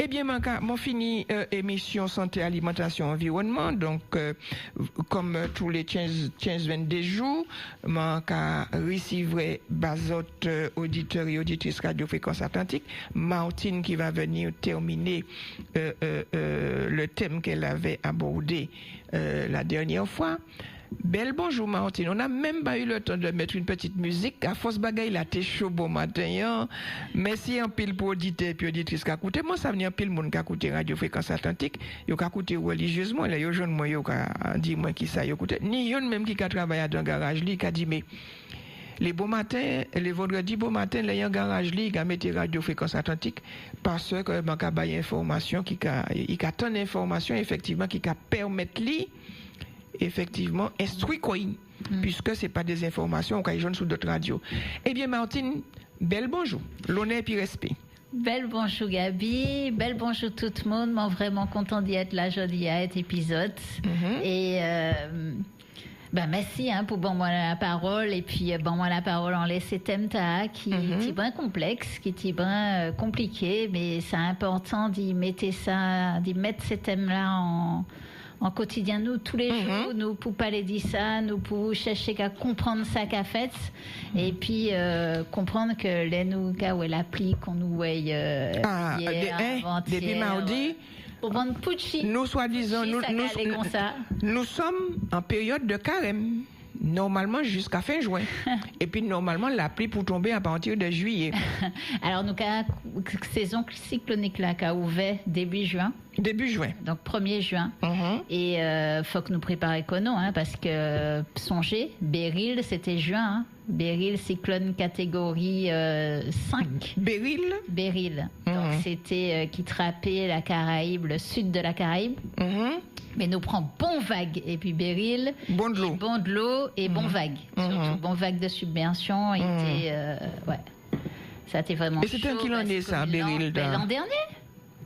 Eh bien, mon fini émission santé, alimentation, environnement. Donc, comme tous les 15-22 jours, mon cas recevrait Bazot auditeurs et auditrices Radio Fréquence Atlantique. Martine qui va venir terminer le thème qu'elle avait abordé la dernière fois. Bel bonjour Martine, on n'a même pas eu le temps de mettre une petite musique. À force bagaille, la t'es chaud bon matin. Merci en pile pour auditeurs et auditrices qui écoutent. Moi, ça vient en pile monde qui écoute Radio Fréquence Atlantique. Yo qui écoute religieusement. Là, yo jeune moi yo qui dit moi qui ça yo écoute. Ni yon même qui travaille dans le garage li qui dit mais les beaux matins, les vendredis beaux matins, les garage li qui mettre Radio Fréquence Atlantique parce que man ka bail information qui a tant d'informations effectivement qui ka permettre li effectivement instruit quoi puisque c'est pas des informations qu'on joue sur d'autres radios. Eh bien Martine, bel bonjour, l'honneur et respect. Bel bonjour Gabi, bel bonjour tout le monde, moi vraiment content d'y être là aujourd'hui à cet épisode. Et merci pour bon moi la parole et puis bon moi la parole en laisser thème qui est bien complexe, qui est bien compliqué, mais c'est important d'y mettre ces thèmes là en quotidien, nous, tous les jours, nous, pour pas les dire ça, nous, pour chercher qu'à comprendre ça qu'a fait, et puis, comprendre que les nous, où elle applique, qu'on nous, depuis mardi, pour vendre Pucci. Nous, soi-disant, nous sommes en période de carême. Normalement jusqu'à fin juin. Et puis normalement la pluie pour tomber à partir de juillet. Alors nous saison cyclonique là qui a ouvert début juin. Début juin. Donc 1er juin. Et faut que nous préparions parce que songez, Beryl c'était juin. Beryl cyclone catégorie 5. Beryl. Donc c'était qui trappait la Caraïbe, le sud de la Caraïbe. Mais nous prend bon vague et puis Beryl, bon de l'eau et bon vague. Surtout bon vague de submersion était ça a été vraiment. Et c'était un quelle année ça Beryl l'an dernier.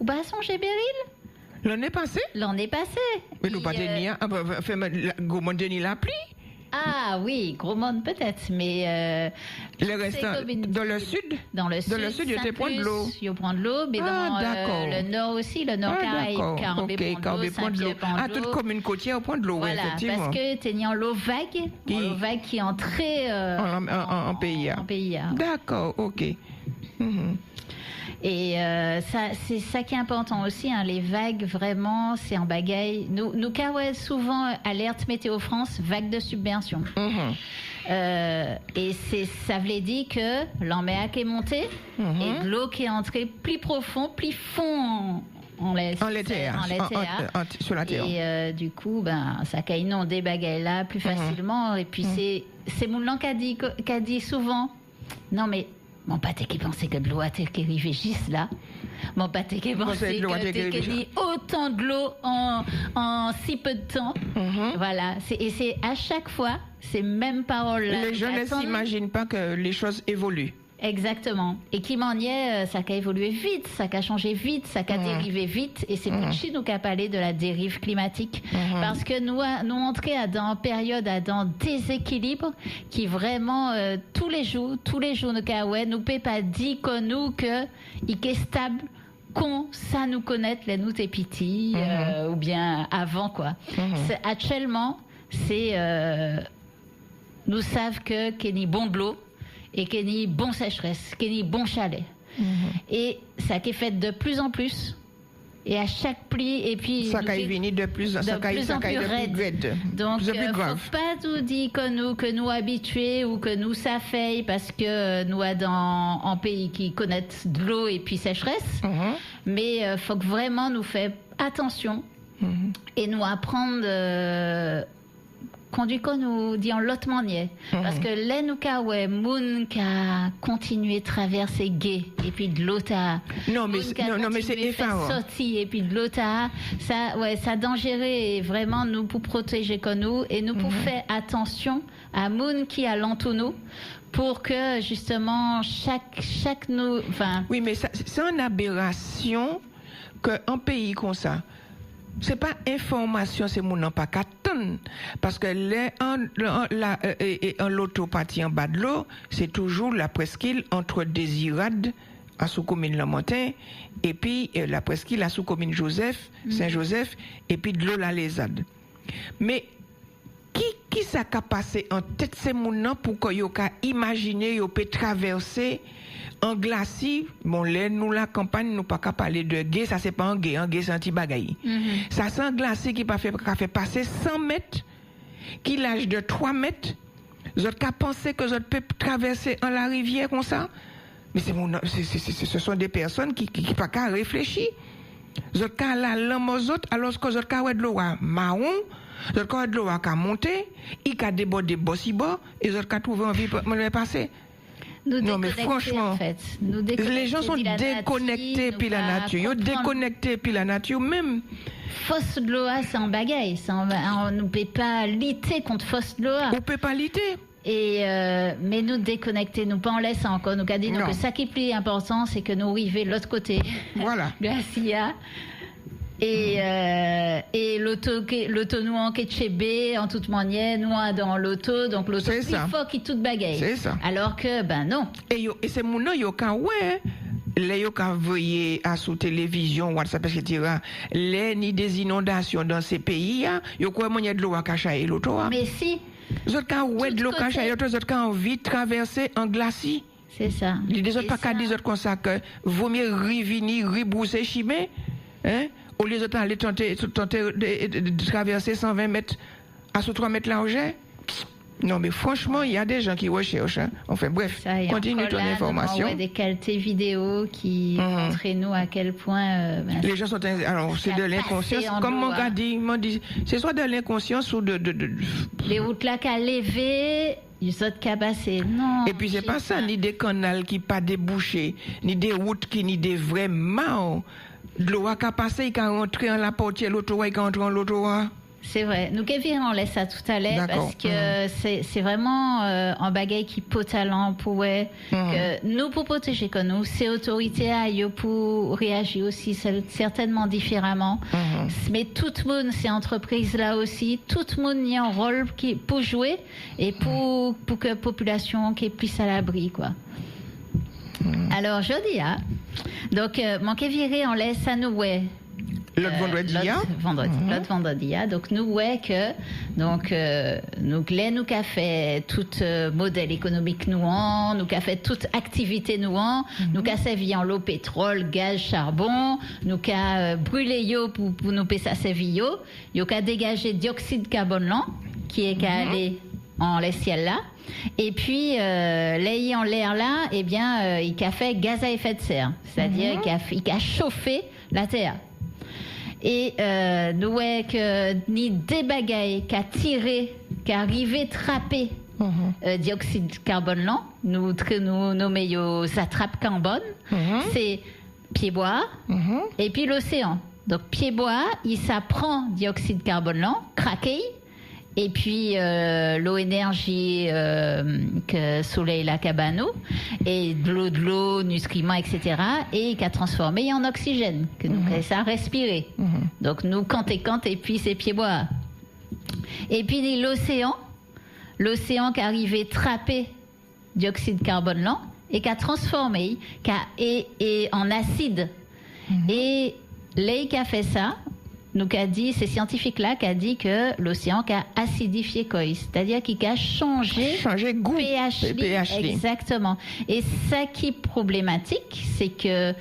Ou pas songer Beryl? L'année passée. Mais nous pas tenir fait la pluie. Ah oui, gros monde peut-être, mais le reste dans le sud. Dans le sud, il y a point de l'eau. Il y a point de l'eau, mais dans le nord aussi, le nord Caraïbe, Carbet point de l'eau. Ah, toute commune côtière au point de l'eau, voilà, effectivement. Parce que t'es en l'eau vague, qui entrait en pays. En pays. D'accord, ok. Et c'est ça qui est important aussi, les vagues, vraiment, c'est en bagaille. Nous souvent, alerte Météo France, vague de submersion. Et ça voulait dire que l'emméac est monté et de l'eau qui est entrée plus profond, plus fond sur la terre. Et du coup, ça a inondé bagaille là plus facilement. Et puis c'est mon langue qui a dit souvent, non mais mon pâté qui pensait que de l'eau a été arrivée juste là. Mon pâté qui pensait que dit autant de l'eau en si peu de temps. Voilà. Et c'est à chaque fois ces mêmes paroles-là. Les gens ne s'imaginent pas que les choses évoluent. Exactement. Et qui m'en est, ça a évolué vite, ça a changé vite, ça a dérivé vite. Et c'est pour chez nous qu'a parlé de la dérive climatique. Parce que nous entrons dans une période dans déséquilibre qui vraiment, tous les jours, nous peut pas dire que nous, que il est stable, qu'on ça nous connaît, les nous t'es piti, ou bien avant, quoi. Actuellement, nous savons qu'il y a bon de l'eau, et qu'il y a bon sécheresse, qu'il y a bon chalet. Et ça qui est fait de plus en plus. Et à chaque pluie, et puis ça qui est venu de plus en plus raide. Donc, il ne faut pas tout dire que nous habitués ou que nous ça fait parce que nous sommes dans un pays qui connaît de l'eau et puis sécheresse. Mais il faut que vraiment nous fassions attention et nous apprendre. Conduit qu'on nous dit en l'autre manière. Parce que là, nous, moun qui a continué à traverser gay, et puis de l'autre, non, mais c'est effarant. Sorti, et puis de l'autre, ça dangereux, vraiment, nous, pour protéger qu'on nous, et nous, pour faire attention à moun qui a l'entour pour que, justement, chaque nous, oui, mais c'est une aberration qu'un pays comme ça, c'est pas information, c'est mon pas qu'attendre parce que l'autopathie en bas de l'eau, c'est toujours la presqu'île entre Désirade à sous-commune Lamontin, et puis la presqu'île à sous-commune Joseph, Saint-Joseph, et puis de l'eau la Lézade. Mais qui ça a passé en tête ces gens pour qu'on imaginer qu'on peut traverser en glacis? Bon, là, nous, la campagne, nous pas qu'à parler de gué, ça c'est pas un gué c'est un petit bagaille. Ça c'est un glacis qui fait passer 100 mètres, qui l'âge de 3 mètres. Vous avez pensé que vous pouvez traverser en la rivière comme ça? Mais ce sont des personnes qui pas qu'à réfléchir. Vous avez qu'à la lame aux autres, alors que vous avez de l'eau marron, vous avez de l'eau à monter, il y a des bords de bossibo, et vous avez trouvé envie de passer. Non, mais franchement, en fait. Les gens sont déconnectés puis la nature. Ils sont déconnectés puis la nature même. Fosse de l'eau, c'est en bagaille. On ne peut pas lutter contre fosse de l'eau. On ne peut pas lutter. Mais nous déconnecter, nous pas en laisser encore. Nous avons dit que ça qui est plus important, c'est que nous arrivions de l'autre côté. Voilà. Glacia. Et l'auto nous en Ketchébé, en toute manière, nous dans l'auto, donc l'auto plus fort qui toute bagaille. C'est ça. Alors que, non. Et c'est mon nom, les yo ka voyé à sous télévision, WhatsApp, etc. Les ni des inondations dans ces pays, yo quoi mon y a de l'eau à cacher l'auto. Mais si. Vous êtes quand de l'eau cacher l'auto, vous êtes quand envie de traverser en glacis. C'est ça. Les autres pas qu'à dire comme ça que vaut mieux revenir, rebrousser chimé, hein? Au lieu d'aller tenter de traverser 120 mètres à sous 3 mètres largeur. Non, mais franchement, il y a des gens qui recherchent. Hein. Enfin, bref, continue ton information. Il y a des qualités vidéo qui montrent nous à quel point. Les gens sont. Alors, c'est de l'inconscience. Comme mon gars dit, c'est soit de l'inconscience ou de. Les routes là qu'à lever. Ils ont qu'à passer. Non. Et puis, c'est pas ça, ni des canaux qui pas débouchés, ni des routes qui, ni des vrais mains. De l'eau qui a passé, il a rentré en la portière, l'auto, il a rentré en l'auto. C'est vrai. Nous, Kevin, on laisse ça tout à l'heure parce que c'est vraiment un bagaille qui peut talent pour que nous, pour protéger que nous, ces autorités pour réagir aussi certainement différemment. Mais tout le monde, ces entreprises-là aussi, tout le monde y a un rôle pour jouer et pour que la population qui est plus à l'abri, quoi. Alors, je dis, donc, mon Kevin, on laisse à nous, L'autre vendredi, donc nous nous qu'a fait toute modèle économique nous qu'a fait toute activité nous qu'a servi en l'eau, pétrole, gaz, charbon, nous qu'a brûlé yo pour nous passer servi yo qu'a dégagé dioxyde de carbone là qui est qu'à aller en les ciel là. Et puis, l'air en l'air là, eh bien, il a fait gaz à effet de serre, c'est-à-dire qu'il a chauffé la Terre. Et nous que ni des bagailles qu'a tiré, qu'a arrivé trapper dioxyde de carbone là, nous nommons attrape carbone, c'est pied-bois et puis l'océan. Donc pied-bois, il s'apprend dioxyde de carbone là, craqué. Et puis l'eau énergie que soleil la cabano et de l'eau nutriments etc. et qu'a transformé en oxygène que nous ça respirer. Donc nous quand et puis c'est pieds bois. Et puis l'océan qui arrivait trapper dioxyde de carbone là et qu'a transformé et en acide. Et l'eau qui a fait ça. Nous qu'a dit, ces scientifiques-là qui a dit que l'océan a acidifié quoi, c'est-à-dire qu'il a changé goût, pH. Exactement. Et ça qui est problématique, c'est que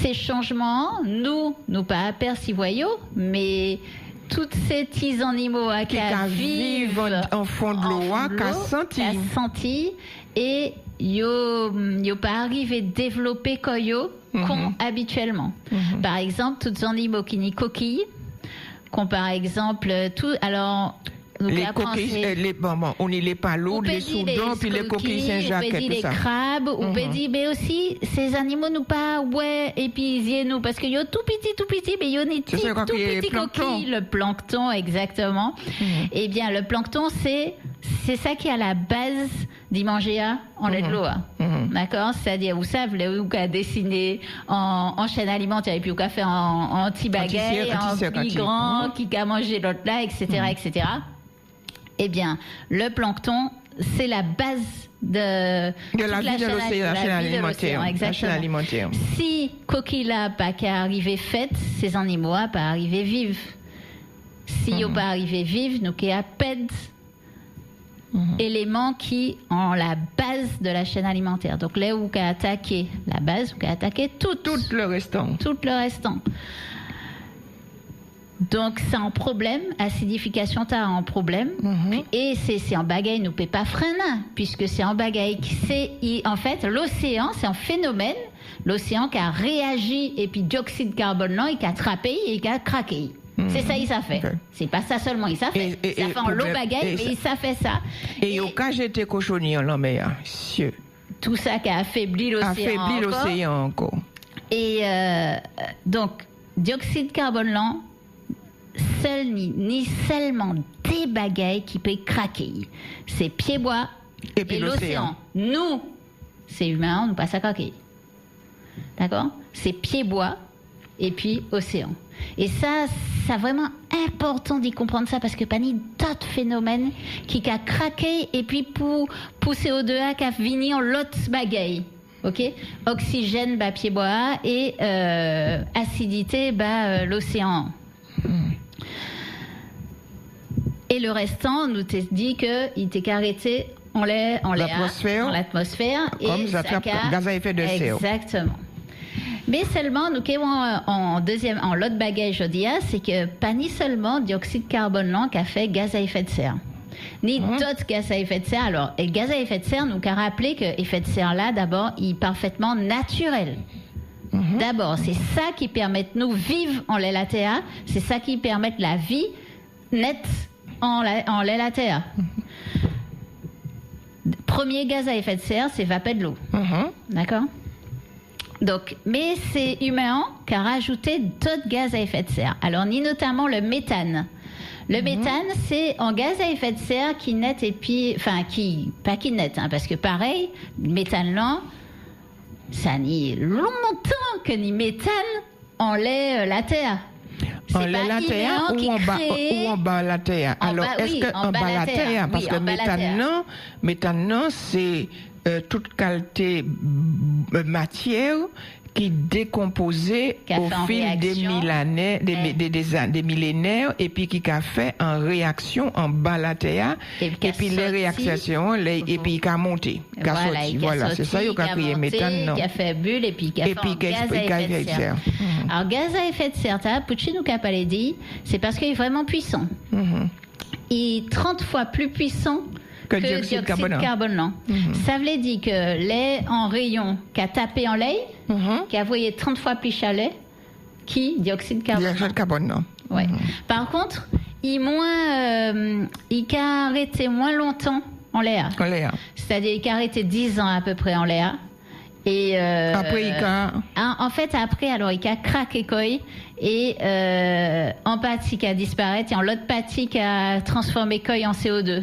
ces changements, nous pas apercevoyons, mais tous ces petits animaux qui vivent en fond de l'eau, qui senti et yo pas arrivé développer koyo qu'on habituellement. Par exemple, toutes les animaux qui n'y coquilles, qu'on par exemple tout alors les coquilles, on y les palos, les soudans, puis les coquilles Saint-Jacques, tout ça. Les crabes, on peut dire, mais aussi, ces animaux nous pas, et puis ils nous, parce qu'il y a tout petit, mais il y a des tout petits coquilles, le plancton, exactement. Eh bien, le plancton, c'est ça qui est à la base d'y manger en lait de l'eau. D'accord? C'est-à-dire, vous savez, vous avez dessiné en chaîne alimentaire, et puis vous avez fait en petit bagaille, en petit grand, qui a mangé l'autre là, etc., etc. Eh bien, le plancton, c'est la base de la vie de l'océan, la chaîne alimentaire. Exactement. Si coquille n'a pas qu'à arriver faite, ces animaux n'ont pas arrivé vivre. Si ils n'ont pas arrivé vivre, nous qu'à perdre éléments qui ont la base de la chaîne alimentaire. Donc là où vous qu'à attaquer la base, vous qu'à attaquer tout le restant. Donc c'est un problème, acidification t'as un problème, et c'est en bagaille nous peut pas freiner, puisque c'est en bagaille en fait l'océan c'est un phénomène, l'océan qui a réagi et puis dioxyde de carbone là il a attrapé et il a craqué. C'est ça il s'est fait. Okay. C'est pas ça seulement il s'est fait. Ça fait en l'eau bagaille et il s'est fait ça. Et quand j'étais cochonnier en mer, tout ça qui a affaibli l'océan encore. Et donc dioxyde de carbone là ni seulement des bagailles qui peuvent craquer. C'est pieds-bois et l'océan. Nous, c'est humain, on nous passe à craquer. D'accord ? C'est pieds-bois et puis océan. Et ça vraiment important d'y comprendre ça parce que pas ni d'autres phénomènes qui a craqué et puis pour CO2 qui a fini en l'autre bagaille. Ok, oxygène pieds-bois et acidité l'océan. Et le restant, nous t'ai dit qu'il était arrêté en l'atmosphère. Comme ça fait gaz à effet de serre. Exactement. Mais seulement, nous en l'autre bagage, je dis, c'est que pas ni seulement dioxyde de carbone là qui a fait gaz à effet de serre. Ni d'autres gaz à effet de serre. Alors, et gaz à effet de serre, nous qu'a rappelé que effet de serre là, d'abord, il est parfaitement naturel. D'abord, c'est ça qui permet de nous vivre en l'Elatea, c'est ça qui permet la vie nette en l'Elatea. Premier gaz à effet de serre, c'est vapeur de l'eau. D'accord ? Donc, mais c'est humain qui a rajouté d'autres gaz à effet de serre. Alors, ni notamment le méthane. Le méthane, c'est un gaz à effet de serre qui net et puis, pas qui net, parce que pareil, le méthane là, ça n'y longtemps que ni méthane en lait la terre. En lait la terre ou en bas la terre. Alors est-ce que en bas la terre parce que méthane c'est toute qualité matière qui décomposait au fil des millénaires et puis qui a fait en réaction en bas la terre et puis les réactions et puis qui a monté, qui a sorti. Voilà, c'est ça qui a créé méthane. Qui a fait bulle et puis qui a fait gaz à effet de serre. Alors gaz à effet de serre, Pucci nous a pas dit, c'est parce qu'il est vraiment puissant. Il est 30 fois plus puissant que dioxyde de carbone. Ça veut dire que lait en rayon qui a tapé en lait, qui a voyé 30 fois plus chalet qui dioxyde de carbone. Ouais. Par contre, il a arrêté moins longtemps en l'air. C'est-à-dire qu'il a arrêté 10 ans à peu près en l'air. Et après, en fait, après, alors, il a craqué quoi et en partie qui a disparu et en l'autre partie qui a transformé quoi en CO2.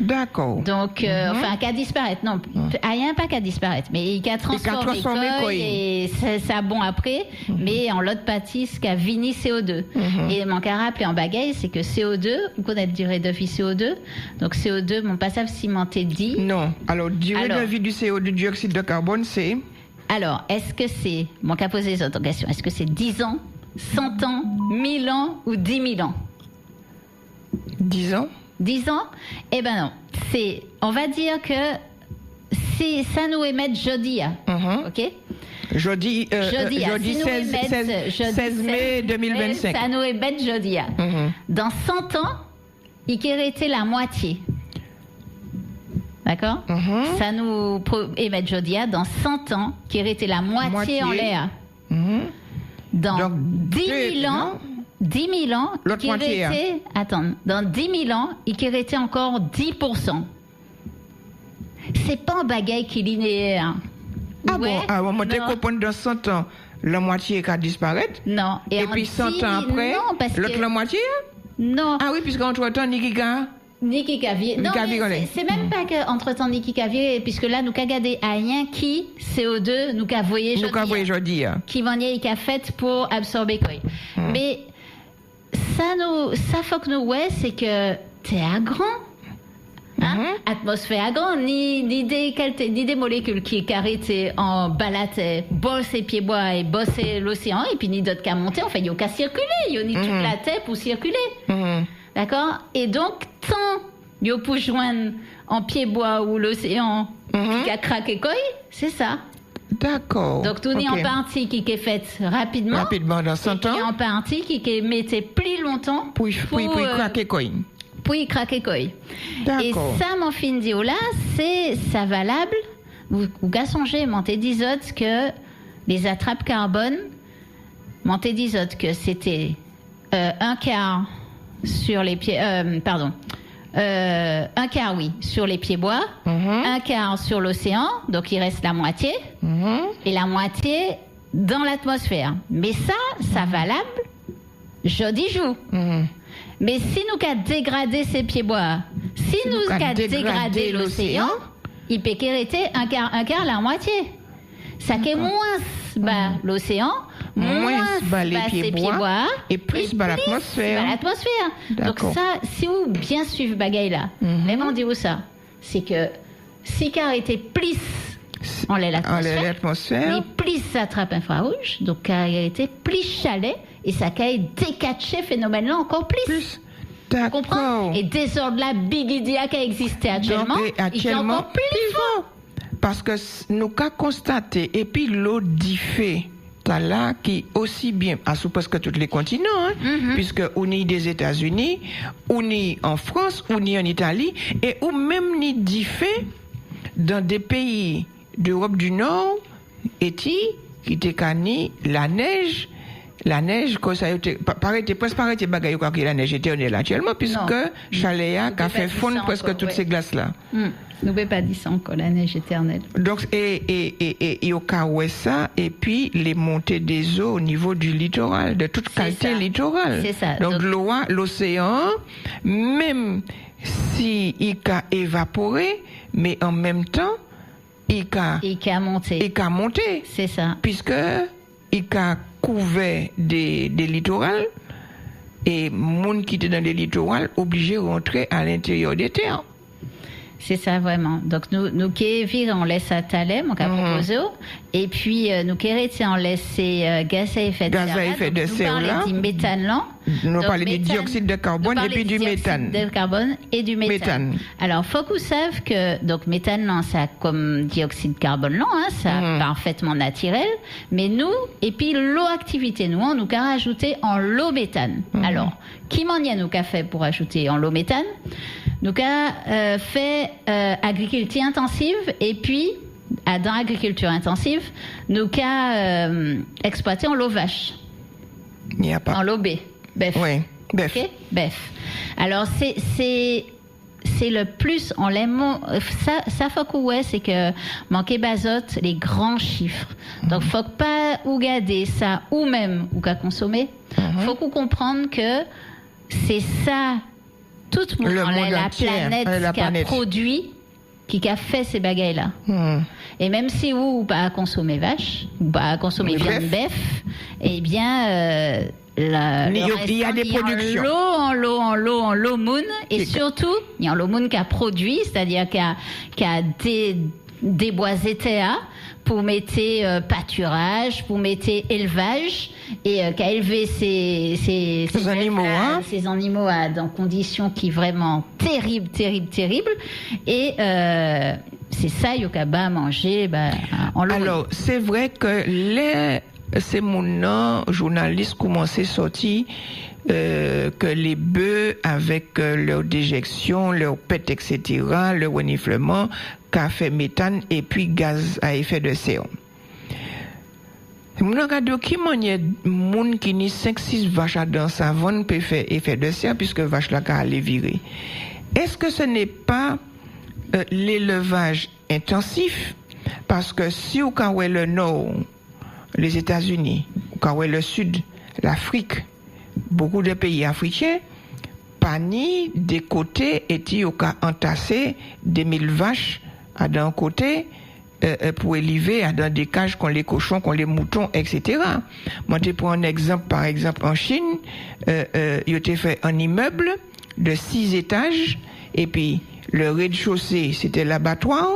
D'accord. Donc, qu'à disparaître, non, rien pas qu'à disparaître, mais il a transformé quoi et ça bon après, mais en l'autre partie, ce qu'a vini CO2. Et mon cas rappelé en bagaille, c'est que CO2, vous connaissez durée de vie CO2, donc CO2, mon passage cimenté dit. Non, alors durée de vie du CO2, du dioxyde de carbone, c'est. Alors, est-ce que c'est, mon cas posé les autres questions, est-ce que c'est 10 ans, 100 ans, 1000 ans ou 10 000 ans 10 ans 10 ans? Eh ben non. On va dire que ça nous émet jeudi. OK? Jeudi 16 mai 2025. Ça nous émet jeudi. Dans 100 ans, il aurait été la moitié. D'accord? Ça nous émet jeudi dans 100 ans, qui aurait été la moitié en l'air. Dans 10 000 ans... 10 000 ans, dans 10 000 ans, il aurait été encore 10%. C'est pas un bagaille qui est linéaire. Bon, on décompte dans 100 ans, la moitié qui a disparu. Non. Et puis 100 ans après, l'autre la moitié? Non. Ah oui, puisqu'entre-temps, Niki Cavier. Non, c'est même pas qu'entre-temps Niki Cavier, puisque là, nous avons gardé rien qui, CO2, nous avons voyé aujourd'hui. Qui vient qui a fait pour absorber quoi. Mais ça faut que nous, c'est que t'es à grand. Atmosphère grande, ni des molécules qui arrêtent en balade, bosser pieds bois et bosser l'océan, et puis ni d'autres qu'à monter, en fait, il n'y a qu'à circuler, il y a ni toute la terre pour circuler. D'accord? Et donc, tant il y a pour joindre en pieds bois ou l'océan qui a craqué quoi, c'est ça. D'accord. Donc, tout est en partie qui est faite rapidement. Rapidement dans 100 ans. Et en partie qui mettait plus longtemps. Pour craquer quoi. Pour y craquer quoi. Et ça, mon fin dit là, c'est ça valable. Vous avez songé, monté d'isote que les attrapes carbone, monté d'isote que c'était un quart sur les pieds, un quart, oui, sur les pieds bois, un quart sur l'océan, donc il reste la moitié, et la moitié dans l'atmosphère. Mais ça valable, jeudi joue. Mais si nous avons dégradé ces pieds bois, si nous avons dégradé l'océan, il peut arrêter un quart la moitié. Ça qui est moins l'océan, moins les pieds bois, et plus l'atmosphère. Donc ça, si vous bien suivez bagaille là, même on dit où ça, c'est que si car était plus en l'atmosphère, mais plus ça attrape infrarouge, donc car était plus chalet et ça a décaché phénomène là encore plus. D'accord. Comprends? Et désordre la big idea qui existe actuellement, il est encore plus fort. Parce que nous avons constaté, et puis l'eau diffé, là qui aussi bien à presque tous les continents, puisque on est des États-Unis, on est en France, on est en Italie, et ou même ni diffé dans des pays d'Europe du Nord, et qui était cani la neige, quand ça paraît bagaille quoi que la neige éternelle actuellement, puisque Chaléa a fait fondre presque toutes ces glaces là. Nous ne pouvons pas dire ça encore, la neige éternelle. Donc, et au cas où ça, et puis les montées des eaux au niveau du littoral, de toute qualité littorale. C'est ça. Donc l'océan, même si il a évaporé, mais en même temps, il a monté. C'est ça. Puisque il a couvert des littorales, et monde qui était dans les littorales obligé de rentrer à l'intérieur des terres. C'est ça vraiment. Donc nous qui on laisse à Talem, on a proposé, et puis nous qui on laisse gaz à effet de serre là. Nous parlons du méthane là. Nous parlons du dioxyde de carbone et puis du méthane. De carbone et du méthane. Alors faut que vous sachiez que donc méthane là, ça comme dioxyde de carbone là, ça parfaitement naturel, mais nous et puis l'eau activité nous on nous a rajouté en l'eau méthane. Alors qui m'en y a nous qu'a fait pour ajouter en l'eau méthane? Nous avons fait agriculture intensive et puis, dans l'agriculture intensive, nous avons exploité en l'eau vache. Il n'y a pas. En l'eau bœuf. Oui, bœuf. Okay? Bœuf. Alors, c'est le plus, on l'aime. Ça faut que c'est que manquer bazote, les grands chiffres. Donc, faut pas ou garder ça ou même ou qu'à consommer. Faut qu'on comprenne que c'est ça. Tout le monde, la planète qui a produit, qui a fait ces bagailles-là. Et même si vous pas consommer vache, ou pas consommer bien de bœuf, eh bien, il y a des productions. En l'eau moon, et surtout, il y a l'eau moon qui a produit, c'est-à-dire qui a déboisé terre pour mettre pâturage, pour mettre élevage, et qui a élevé ces animaux dans des conditions qui sont vraiment terribles. Et c'est ça, Yokaba a mangé en l'eau. Alors, c'est vrai que c'est mon journaliste commençait à sortir que les bœufs, avec leur déjection, leur pète, etc., leur reniflement, café méthane et puis gaz à effet de serre. Je regarde qui manière monde qui ni 5-6 vaches dans sa vanne peut faire effet de serre puisque vache là qu'à aller virer. Est-ce que ce n'est pas l'élevage intensif? Parce que si au cas où le nord, les États-Unis, au cas où le sud, l'Afrique, beaucoup de pays africains, pas ni des côtés et au cas entassé des 1000 vaches à d'un côté pour élever dans des cages qu'on les cochons, qu'on les moutons, etc. Moi, je prends un exemple, par exemple, en Chine, il a fait un immeuble de 6 étages, et puis le rez-de-chaussée, c'était l'abattoir,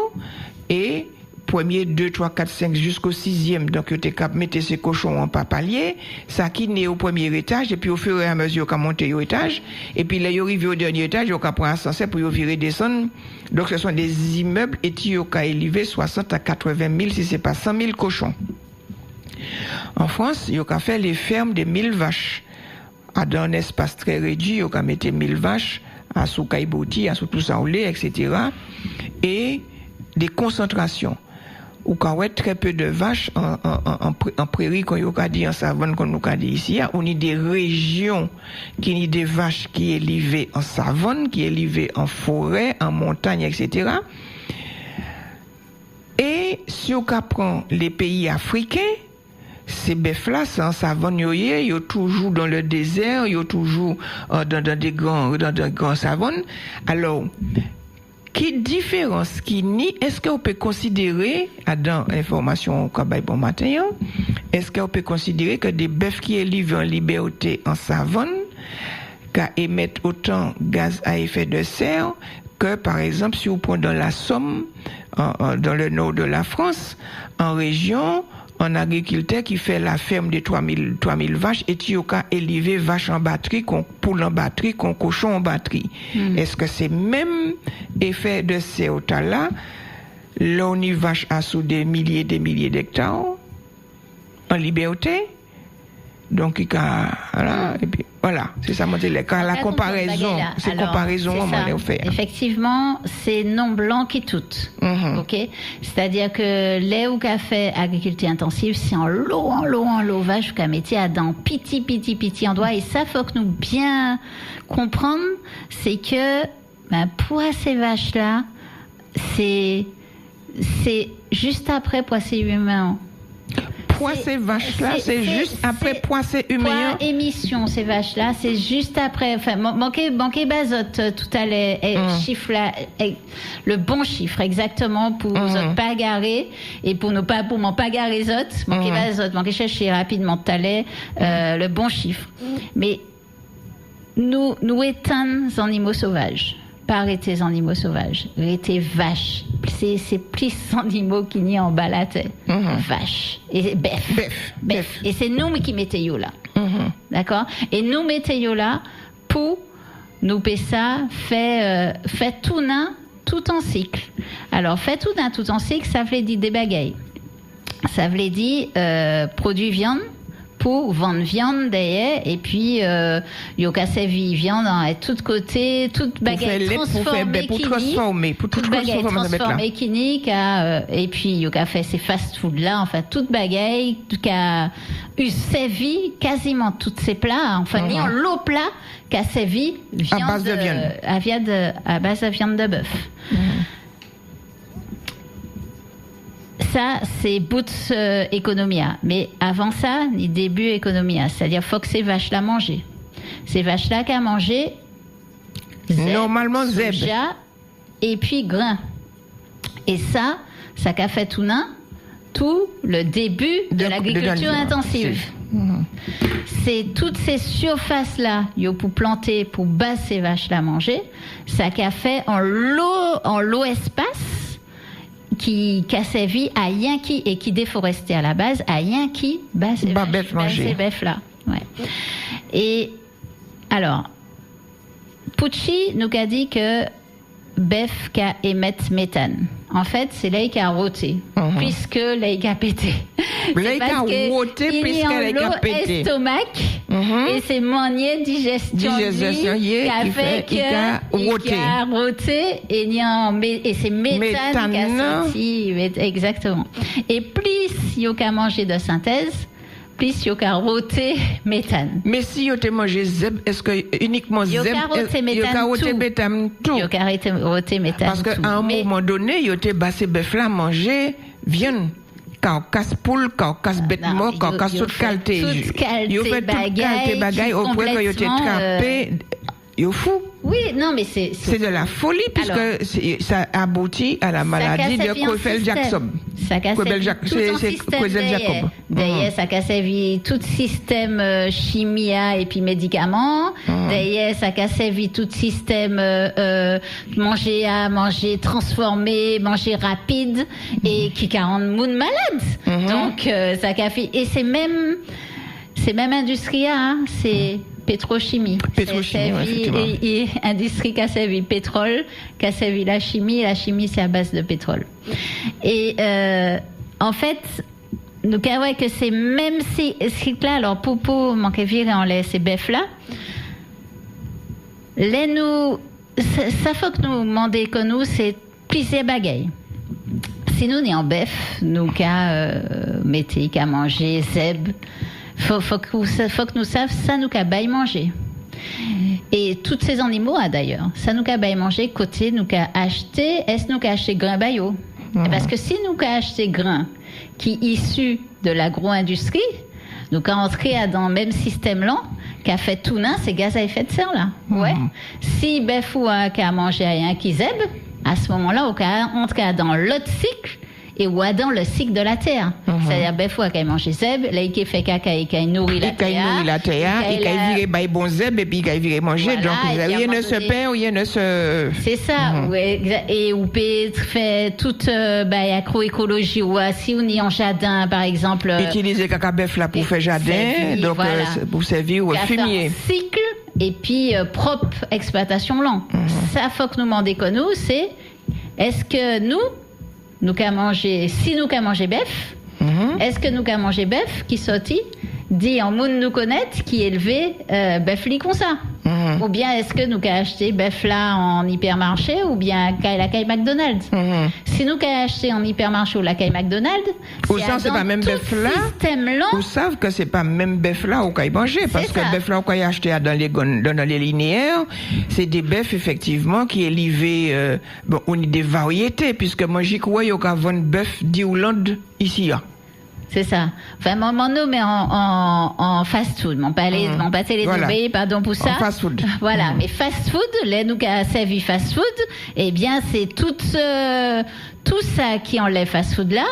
et premier, 2, 3, 4, 5 jusqu'au 6e, donc vous avez mettre ces cochons en papalier, ça qui naît au premier étage, et puis au fur et à mesure qu'on monte au étage, et puis là, vous arrivez au dernier étage, vous prendre un ascenseur pour vous virer descendre. Donc ce sont des immeubles, et vous avez élevé 60 à 80 000, si ce n'est pas 100 000 cochons. En France, vous avez fait les fermes de 1000 vaches. Dans un espace très réduit, vous avez mis 1000 vaches, à sous caillebotis, à sous tout ça au lait, etc. Et des concentrations. Ou quand on a très peu de vaches en prairie, qu'on a dit en savane, qu'on a dit ici, on a des régions qui ont des vaches qui sont élevées en savane, qui sont élevées en forêt, en montagne, etc. Et si on prend les pays africains, ces bœufs-là, c'est en savane, ils sont toujours dans le désert, ils sont toujours dans des grands savanes. Alors, quelle différence qui ni est-ce qu'on peut considérer dans l'information qu'on a bon matin, est-ce qu'on peut considérer que des bœufs qui élèvent en liberté en savane émettent autant de gaz à effet de serre que par exemple si on prend dans la Somme, dans le nord de la France, en région, un agriculteur qui fait la ferme de 3000 vaches et qui a élevé vaches en batterie, qu'on poule en batterie, qu'on cochon en batterie. Est-ce que c'est même effet de CO2-là, là on y vache à sous des milliers d'hectares en liberté? Donc, voilà, et puis, voilà, c'est ça, quand la comparaison, c'est comparaison, on fait. Effectivement, c'est non blanc qui tout. Ok? C'est-à-dire que les ou café agriculture intensive, c'est en lot, vache, qu'à métier à dans petit endroit. Et ça, faut que nous bien comprendre, c'est que, pour ces vaches-là, c'est juste après pour ces humains. Ces vaches-là, c'est juste après poisser humain. Pour émission, ces vaches-là, c'est juste après. Enfin, manquer bazote tout à l'heure, chiffre là, le bon chiffre exactement pour pas garer et pour m'en pas garer les autres. Manquer bazote, manquer chercher rapidement tout à l'heure le bon chiffre. Mais nous éteindre les animaux sauvages. Pas arrêter les animaux sauvages, arrêter vaches. C'est plus animaux qui n'y en bas la tête. Vaches. Et bœuf. Et c'est nous qui mettons là. D'accord? Et nous mettons là pour nous payer ça, fait tout en cycle. Alors, fait tout en cycle, ça veut dire des bagailles. Ça veut dire produit viande. Pour vendre viande derrière et puis yo ka servi viande à tout côté, toute baguette transformée qui et puis yo ka fait ces fast food là, enfin toute baguette qui a eu servi quasiment tous ces plats, enfin ni en l'eau plat qui a servi viande à base de viande de bœuf. Ça, c'est bout économia. Mais avant ça, ni début économia. C'est-à-dire, faut que ces vaches-là mangent. Ces vaches-là qu'à manger, normalement, soja et puis grain. Et ça qu'a fait tout le début de l'agriculture intensive. C'est toutes ces surfaces-là, pour planter, pour battre ces vaches-là manger, ça qu'a fait en l'eau espace, qui a servi à rien qui et qui déforestait à la base à rien qui ces bœufs là. Ouais. Et alors Pucci nous a dit que bœuf qui émettent méthane. En fait, c'est là qui a roté, puisque là qui a pété. Là qui a roté puisque là qui a pété. Estomac et c'est manier digestion qui a fait qu'il a roté et c'est méthane qui a sorti. Exactement. Et plus il y a mangé de synthèse, plus il y a roté méthane. Mais si il y a mangé zeb, est-ce que uniquement zeb, il y a roté méthane tout? Il y a roté méthane parce qu'à un moment donné, il y a bassé bœuf là manger viande. Casse poule, casse bête mort, casse toute qualité. Il y a fait toute qualité bagaille au point que il a été trappé. Il est fou. Oui, non, mais c'est de la folie, puisque ça aboutit à la maladie de Creutzfeldt-Jacob. Ça casse Jacob. D'ailleurs, ça casse tout système chimie et puis médicaments. D'ailleurs, ça casse tout système manger transformé, manger rapide et qui rend le monde malade. Donc, ça casse. Et c'est même industrie, hein, c'est pétrochimie. Et industrie qui a servi pétrole, qui a servi la chimie c'est à base de pétrole. Et en fait, nous avons que c'est même si là, alors pour manquer virer en ces bœufs là, ça faut que nous demandions que nous, c'est plusieurs bagailles. Si nous n'y en bœuf, nous mettez qu'à manger, zeb. Faut que nous savions ça nous qu'a bail manger. Et tous ces animaux d'ailleurs, ça nous qu'a bail manger côté nous qu'a acheté, est-ce nous qu'a acheté grain baillot? Parce que si nous qu'a acheté grain qui est issu de l'agro-industrie, nous qu'a entré dans le même système là, qu'a fait tout nain, c'est gaz à effet de serre là. Ouais. Si befou qu'a mangé rien qui zeb, à ce moment-là, on qu'a entré dans l'autre cycle. Et ou dans le cycle de la terre. C'est-à-dire, ben, faut qu'elle mange zeb, là, il fait caca et qu'elle nourrit la terre. Il nourrit la terre, et qu'elle vire bail bon zeb, et puis qu'elle vire manger. Donc, rien ne se perd, rien ne se. C'est ça. Et ou peut faire toute agroécologie, ou si on y en jardin, par exemple. Utiliser caca bœuf là pour faire jardin, donc pour servir au fumier. Cycle, et puis propre exploitation lent. Ça, faut que nous demandions que nous, c'est est-ce que nous qu'à manger, si nous qu'à manger bœuf, est-ce que nous qu'à manger bœuf qui sortit, dit en monde nous connaître, qui élevé bœuf li comme ça? Ou bien est-ce que nous qu'à acheter bœuf là en hypermarché ou bien la caille McDonald's? Si nous qu'à acheter en hypermarché ou la caille McDonald's, c'est pas même bœuf là. Vous savez que c'est pas même bœuf là ou caille manger parce que bœuf là ou caille acheter dans les linéaires, c'est des bœufs effectivement qui est livré on a des variétés puisque moi j'y crois qu'il y a un bœuf d'Irlande ici là. C'est ça. Enfin, mon nom est en fast-food. Mon passé les doublés, pardon pour ça. En fast-food. Voilà. Mais fast-food, là, nous qui a servi fast-food, eh bien, c'est tout ça qui enlève fast-food là,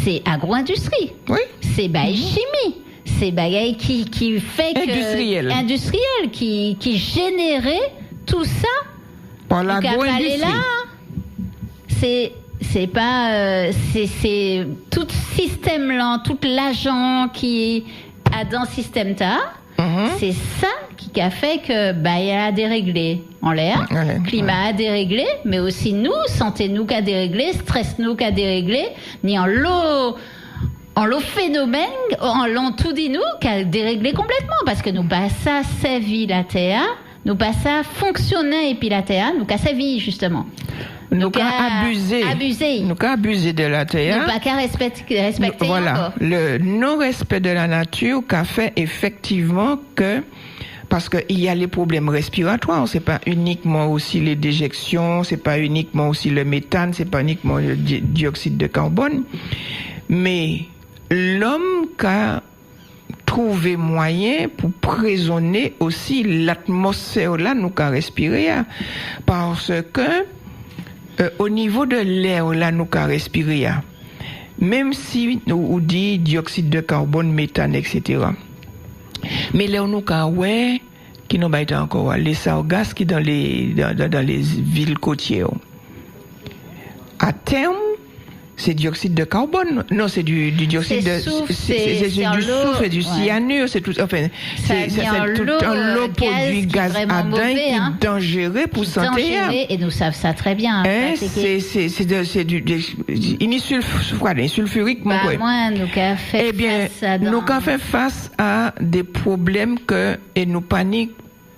c'est agro-industrie. Oui. C'est chimie. C'est bagaille qui fait que. Industriel. Qui générait tout ça. Par l'agro-industrie. C'est pas c'est tout système là, tout l'agent qui a dans le système c'est ça qui a fait que il y a déréglé en l'air, climat a déréglé, mais aussi nous, santé nous qui a déréglé, stress nous qui a déréglé, ni en l'eau phénomène, en l'ont tout dit nous qui a déréglé complètement parce que nous pas ça vie la terre, nous pas ça fonctionner et puis la terre, nous pas sa vie justement. Nous avons abusé de la terre. Nous pas respecter. Voilà. Le non-respect de la nature qu'a fait effectivement que, parce qu'il y a les problèmes respiratoires, c'est pas uniquement aussi les déjections, c'est pas uniquement aussi le méthane, c'est pas uniquement le dioxyde de carbone, mais l'homme qu'a trouvé moyen pour prisonner aussi l'atmosphère là, nous qu'a respiré, parce que au niveau de l'air, là, nous avons respiré, même si nous dit dioxyde de carbone, méthane, etc. Mais là, nous avons qui n'ont pas été encore les sargasses qui dans les villes côtières. À terme, c'est dioxyde de carbone. Non, c'est du dioxyde de soufre, c'est du soufre et du cyanure, c'est tout enfin c'est tout un lot produit gaz ardent qui est dangereux pour santé. Et nous savons ça très bien. C'est du sulfurique mon quoi. Moi nous qu'a fait nous qu'a fait face à des problèmes que et nous panique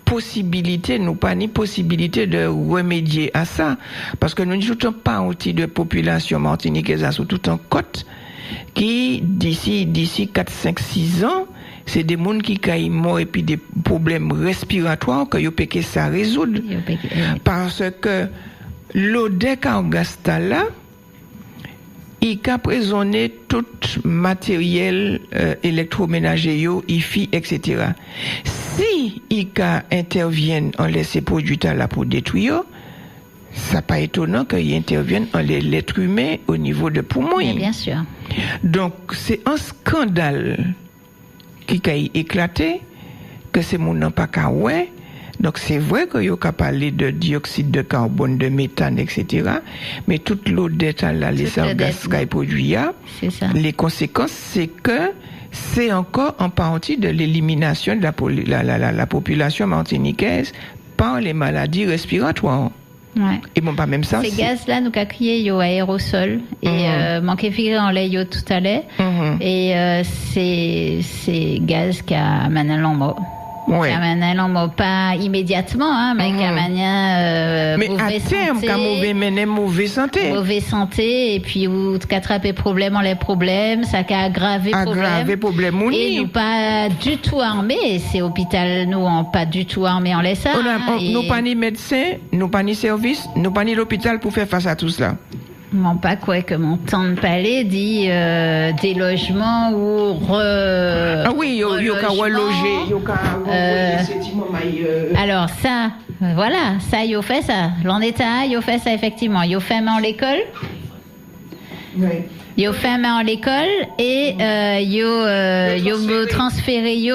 possibilité de remédier à ça parce que nous ne jouons pas outil de population martiniquaise sur tout en côte qui d'ici 4, 5, 6 ans c'est des gens qui caillent mort et puis des problèmes respiratoires que vous pouvez ça résoudre parce que l'eau de Cargasta là il a prisonné tout matériel électroménager, IFI, etc. Si il intervient en laisser produit là pour détruire, ça pas étonnant qu'il intervienne en l'être humain au niveau de poumons. Bien sûr. Donc c'est un scandale qui a éclaté, que c'est mon nom pas qu'à ouais. Donc c'est vrai qu'il y a parlé de dioxyde de carbone, de méthane, etc. Mais toute l'eau d'état là, les sargasses qui produit, les conséquences, c'est que c'est encore en partie de l'élimination de la population martiniquaise par les maladies respiratoires. Ouais. Et bon, pas même ça. Ces gaz-là, nous avons crié yo aérosol et manqué figuré en lait yo tout à l'heure. Et c'est gaz qui a maintenant ouais. Pas immédiatement, mais qui a mais à terme, quand mauvaise santé. Mauvaise santé, et puis ou attraper les problèmes, ça a aggravé problème. Et nous pas du tout armés, c'est hôpital, nous on pas du tout armés en laissant. Nous pas ni médecins, nous pas ni service, nous pas ni l'hôpital pour faire face à tout cela. Non, pas quoi que mon temps de palais dit des logements ou Ah oui, yo ka reloger, alors ça, voilà, ça yo fait ça. L'en état, yo fait ça effectivement. Yo fait en l'école. Oui. Yo fait en l'école et yo transféré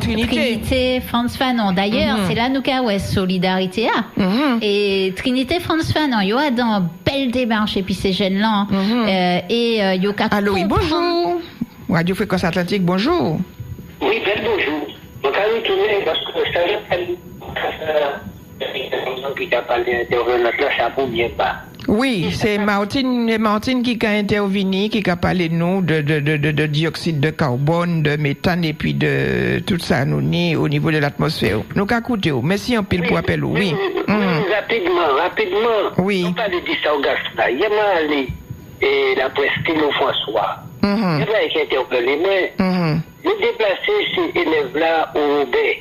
Trinité France Fanon. D'ailleurs, c'est là nous qu'a solidarité et Trinité France Fanon. Yo a dans belle démarche et puis ces jeunes là et yo qu'a. Allô, oui, bonjour. Radio Fréquence Atlantique, bonjour. Oui, belle bonjour. Donc à nous tourner parce que ça qui t'a parlé de là, ça pour bien pas. Oui, c'est Martine qui a intervenu, qui a parlé de nous de dioxyde de carbone, de méthane et puis de tout ça nous ni au niveau de l'atmosphère. Nous avons écouté. Merci en pile pour appel. Oui. Rapidement. Oui. On parle de ça au gaz là. Il y a allé et la presse Tino François. Il y a qui interpellé mais je déplacé ces élèves là au Robert.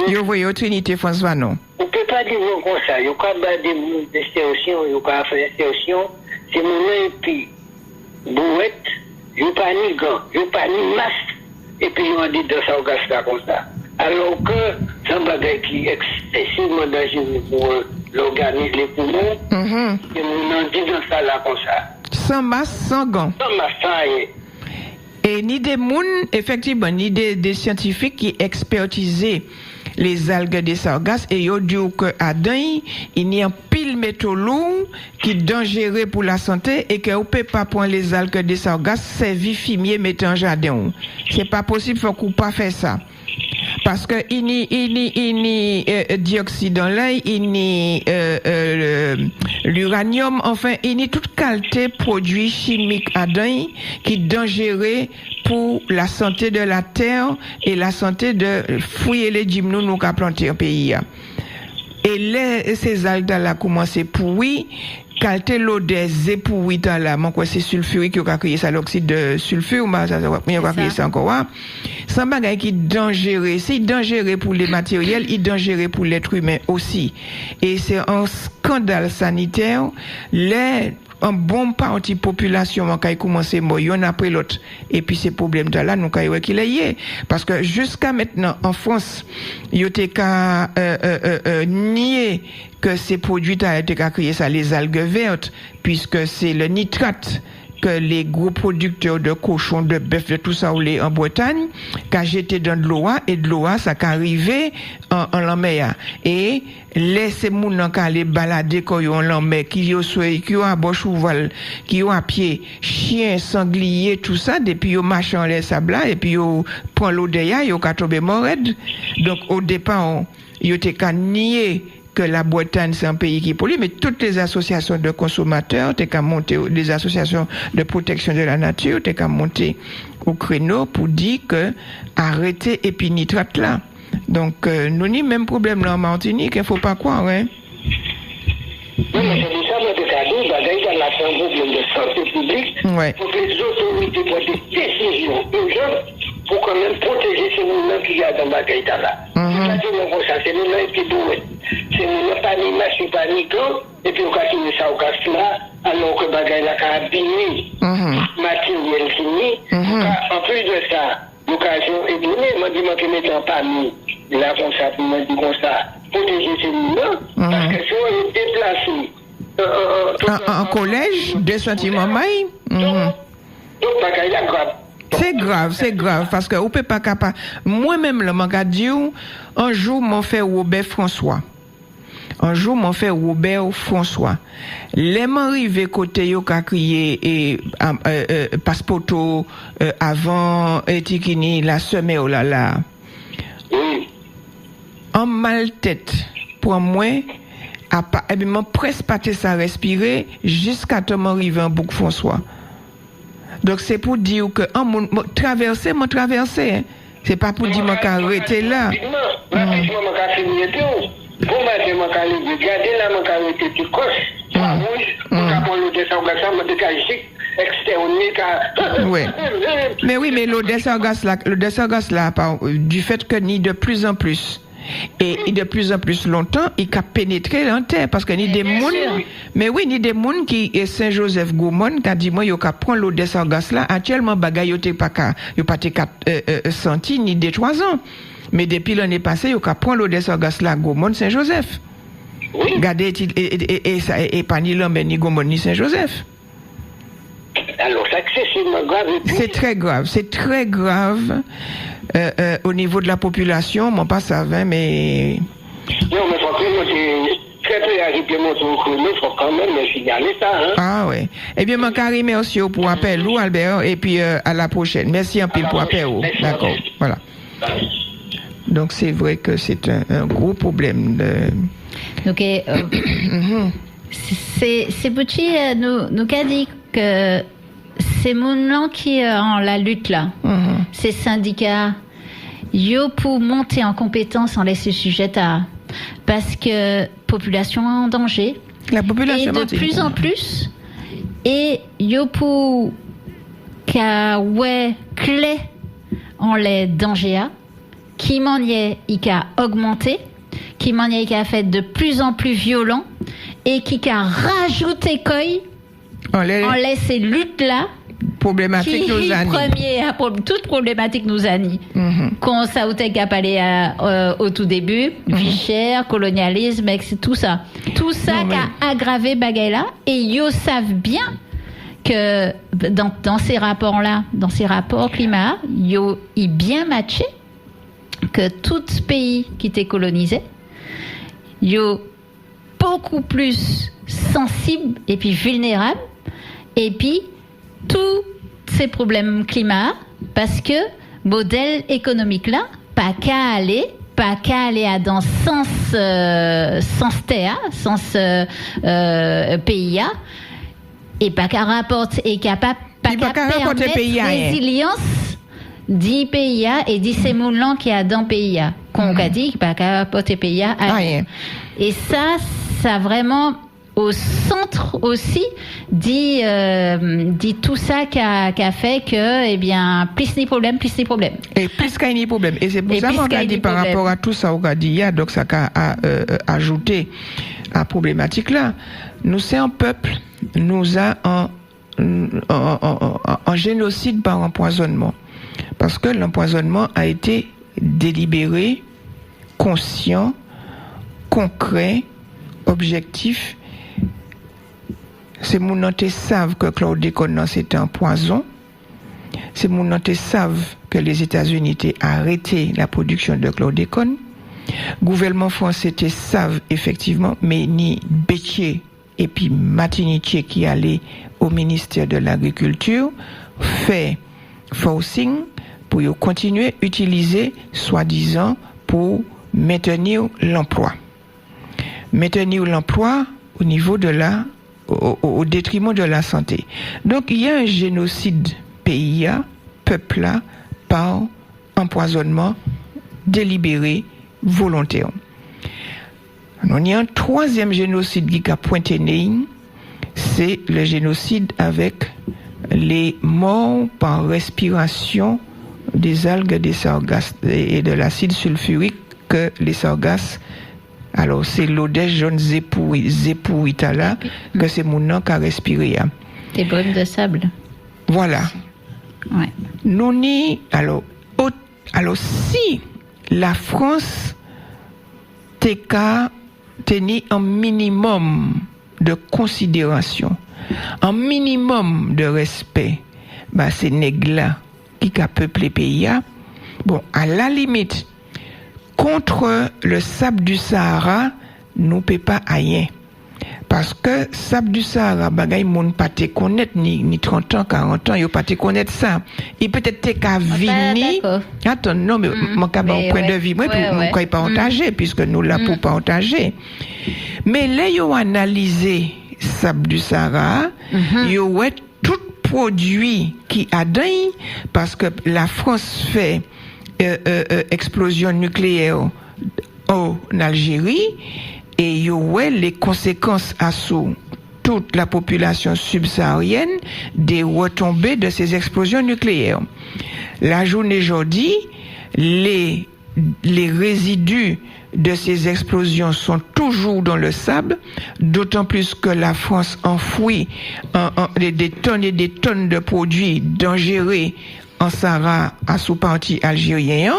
Yo voyez Trinité François non. On peut pas dire comme ça. Il y a pas des solutions, il y a pas faire solution. C'est mon et puis bouette, il y a pas ni gants, il y a pas ni masque et puis on dit de ça au gaz là comme ça. Alors que c'est un bagage qui est excessivement dangereux pour l'organisme, les poumons. Et on dit de ça là comme ça. Sans masque, sans gants. Sans masque, sans rien. Et ni des mouns, effectivement, ni des scientifiques qui expertisaient les algues des sargasses et ils disent qu'à Dain, il y a un pile métaux lourd qui est dangereux pour la santé et qu'on ne peut pas prendre les algues des sargasses, servir fumier, mettre en jardin. C'est pas possible, il faut qu'on pas faire ça. Parce que il n'y dioxyde dans l'air, il n'y l'uranium, enfin, il n'y toute qualité produits chimiques à Dain qui est dangereux pour la santé de la terre et la santé de fruits et légumes nous qu'a planté en pays. Et ces algues là commencé pourri, qualité l'eau des épouilles là, mon quoi c'est sulfurique qui a créé ça l'oxyde de sulfure, ça va créer ça encore. C'est un bagage qui est dangereux, c'est dangereux pour les matériels, il est dangereux pour l'être humain aussi. Et c'est un scandale sanitaire. Un bon parti population qui a commencé un après l'autre et puis ces problèmes là nous avons qu'il est parce que jusqu'à maintenant en France il y a qu'à nier que ces produits ont été créés ça les algues vertes puisque c'est le nitrate que les gros producteurs de cochons, de bœuf, de tout ça en Bretagne, qu'a jeté dans de l'eau et de l'eau ça qu'a arrivé en la mer. Et laissez moun nan ka aller balader quand yon en mer, qui ont à bord cheval, qui ont à pied, chien, sanglier, tout ça, depuis yon marche en les sable et puis yon prend l'eau de ya, yon ka tomber mort. Donc au départ, yon te ka nier que la Bretagne, c'est un pays qui pollue, mais toutes les associations de consommateurs, t'es qu'à monter, les associations de protection de la nature, t'es qu'à monter au créneau pour dire que arrêtez épinitrate là. Donc, nous n'y même problème là en Martinique, il ne faut pas croire, hein. Oui, mais c'est ça, notre cadeau, dans la problème de santé publique, pour que les autorités prennent des décisions urgentes pour quand même protéger ces gens qui y a dans la gaïta là. C'est nous-mêmes qui doivent. C'est nous-mêmes pas ni masque, pas ni gants, et puis on continue ça au gaz là, alors que bagay la ka abîmer matériel fini. En plus de ça, l'occasion est donnée, moi dis-moi que mettant parmi la constat, moi dis comme ça, protéger ces mouvements, parce que si on est déplacé en collège, des sentiments maïs. Donc bagay la grave. C'est grave, parce que on peut pas capable. Moi-même, le m'a dit, un jour, mon frère Robert François. Les m'arrivé côté yo ka crié et passeporto avant etikini la semaine oh là là. En mal tête pour moi et bien mon presque pas ça respirer jusqu'à temps m'arriver en Bouc François. Donc c'est pour dire que en traverser hein. C'est pas pour dire m'en arrêter là. Pour mettre mon calé, garder la mon calé petit coche, rouge, pour prendre l'eau de sargasse, mon décalé, externé. Oui. Mais oui, mais l'eau de sargasse là, du fait que ni de plus en plus et de plus en plus longtemps, il a pénétré dans la terre parce que ni des moun, mais oui, ni des moun qui est Saint-Joseph Goumon qui a dit moi yo ka prend l'eau de sargasse là, actuellement bagay yo pas senti ni des 3 ans. Mais depuis l'année passée, il y a pris l'eau de sargasse là, Gaumont Saint-Joseph. Oui. Regardez, et pas ni l'homme, ni Gaumont, ni Saint-Joseph. Alors, c'est excessivement grave. C'est très grave au niveau de la population. Moi, pas ça, mais. Non, mais il faut que très arrêter mon tour, il faut quand même signaler ça. Hein? Ah, oui. Eh bien, mon carré, merci pour appel, Lou, Albert, et puis à la prochaine. Merci un peu pour appel. D'accord. Voilà. Donc c'est vrai que c'est un gros problème. Donc c'est Bouchi nous a dit que c'est mon qui en la lutte là, ces syndicats, yo pour monter en compétence en laisser sujet à parce que population en danger. La population et de plus en plus et yo pour qu'a ouais clé en les dangers qui maniait il a augmenté, qui maniait il a fait de plus en plus violent et qui a rajouté en laisse ces luttes là problématique nous a toute problématique nous a ni quand ça a parlé au tout début vie chère, colonialisme tout ça qui a aggravé bagay là et yo savent bien que dans ces rapports là dans ces rapports climat yo y bien matché que tout pays qui était colonisé, yo beaucoup plus sensible et puis vulnérable, et puis tous ces problèmes climat, parce que modèle économique là, pas qu'à aller dans sens TEA, sens PIA, et pas qu'à rapporter et capable pas qu'à permettre résilience. 10 PIA et 10 sémoulants qui a dans PIA. Qu'on a dit, pas qu'à porter PIA. Et ça vraiment au centre aussi dit tout ça qui a fait que, eh bien, plus ni problème. Et plus qu'il y a ni problème. Et c'est pour ça qu'on a dit par rapport à tout ça, on a dit, donc ça a ajouté à la problématique là. Nous, c'est un peuple, nous a un génocide par empoisonnement. Parce que l'empoisonnement a été délibéré, conscient, concret, objectif. C'est mon qui savent que chlordécone c'était un poison. C'est mon qui savent que les États-Unis ont arrêté la production de chlordécone. Le gouvernement français savent effectivement, mais ni Bétier et puis Martinique qui allaient au ministère de l'Agriculture fait forcing pour continuer à utiliser soi-disant pour maintenir l'emploi. Maintenir l'emploi au niveau de au détriment de la santé. Donc il y a un génocide PIA, peuple là, par empoisonnement délibéré, volontaire. Il y a un troisième génocide qui a pointé Néine, c'est le génocide avec les morts par respiration des algues, des sargasses et de l'acide sulfurique que les sargasses Alors, c'est l'odeur jaune zépourita là, que c'est mon nom qui a respiré. Des brumes de sable. Voilà. Ouais. Nous ni, alors, si la France tenait un minimum de considération, un minimum de respect, bah, c'est nègres-là qui a peuplé le pays. Bon, à la limite, contre le sable du Sahara, nous ne pouvons pas rien. Parce que sable du Sahara, bagay moun pas te connaître ni 30 ans, 40 ans, yo pas te connaître ça. Il peut-être te ka vini. Attends, non, mais mon ka bon point de vue, moi, nous quoi partager, puisque nous là pour partager. Mais là, yo analysé sable du Sahara, yo ouais tout produit qui a dingue, parce que la France fait explosion nucléaire en Algérie, et il y a les conséquences à toute la population subsaharienne des retombées de ces explosions nucléaires. La journée aujourd'hui, les résidus de ces explosions sont toujours dans le sable, d'autant plus que la France enfouit des tonnes et des tonnes de produits dangereux en Sahara à sous-parti algérien.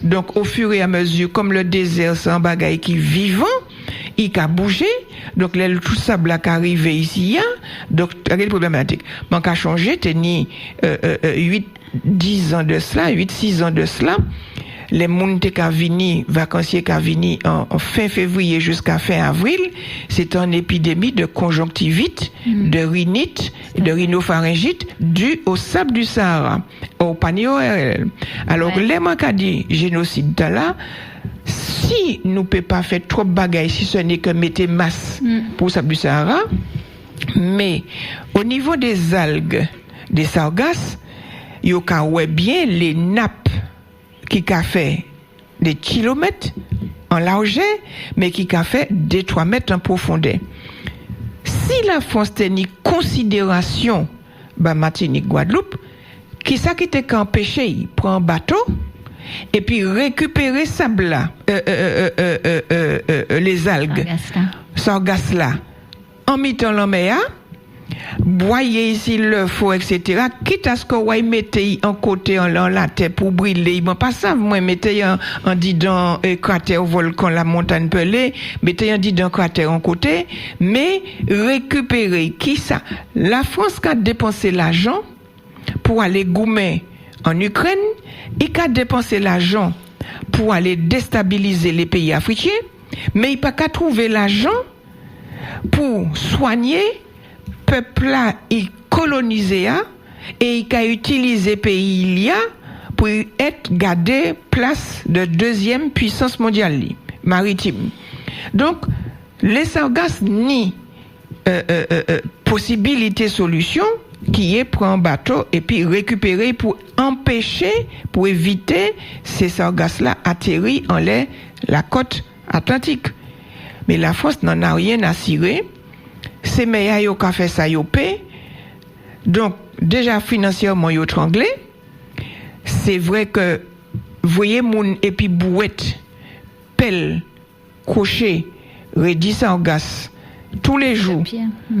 Donc, au fur et à mesure, comme le désert, c'est un bagage qui est vivant, il a bougé. Donc, tout sable qui arrive ici, donc, c'est problématique. Mais on a changé, tenu 8-10 ans de cela, 8-6 ans de cela, les gens qui sont venus, vacanciers qui sont venus en fin février jusqu'à fin avril, c'est une épidémie de conjonctivite, de rhinite, de rhinopharyngite due au sable du Sahara, au panier ORL. Alors, les gens qui ont dit génocide là, si nous ne pouvons pas faire trop de bagailles, si ce n'est que mettre masse pour le sable du Sahara, mais au niveau des algues, des sargasses, il y a bien les nappes qui a fait des kilomètres en largeur, mais qui a fait des 3 mètres en profondeur. Si la France tenait considération, Martinique, Guadeloupe, qui ça qui était empêché, il prend un bateau et puis récupérer sable là, les algues, sargasses là, en mettant la mer, boyer ici le feu, etc. Quitte à ce que vous mettez en côté en la terre pour brûler. Bon, pas ça, vous mettez en disant cratère volcan, la montagne pelée, mettez en disant cratère en côté, mais récupérer. Qui ça? La France qui a dépensé l'argent pour aller goumer en Ukraine, et qui a dépensé l'argent pour aller déstabiliser les pays africains, mais il n'a pas qu'à trouver l'argent pour soigner peuple là, il colonisé et il a utilisé pays pour être gardé place de deuxième puissance mondiale maritime. Donc les sargasses ni possibilité solution qui est prendre un bateau et puis récupérer pour empêcher, pour éviter ces sargasses là atterrir en l'air la côte atlantique. Mais la France n'en a rien à cirer. C'est meilleur yo ka fait ça yo paie. Donc déjà financièrement yo tranglé. C'est vrai que voyez moun et puis bouette pelle crochet redis sargasse tous les jours.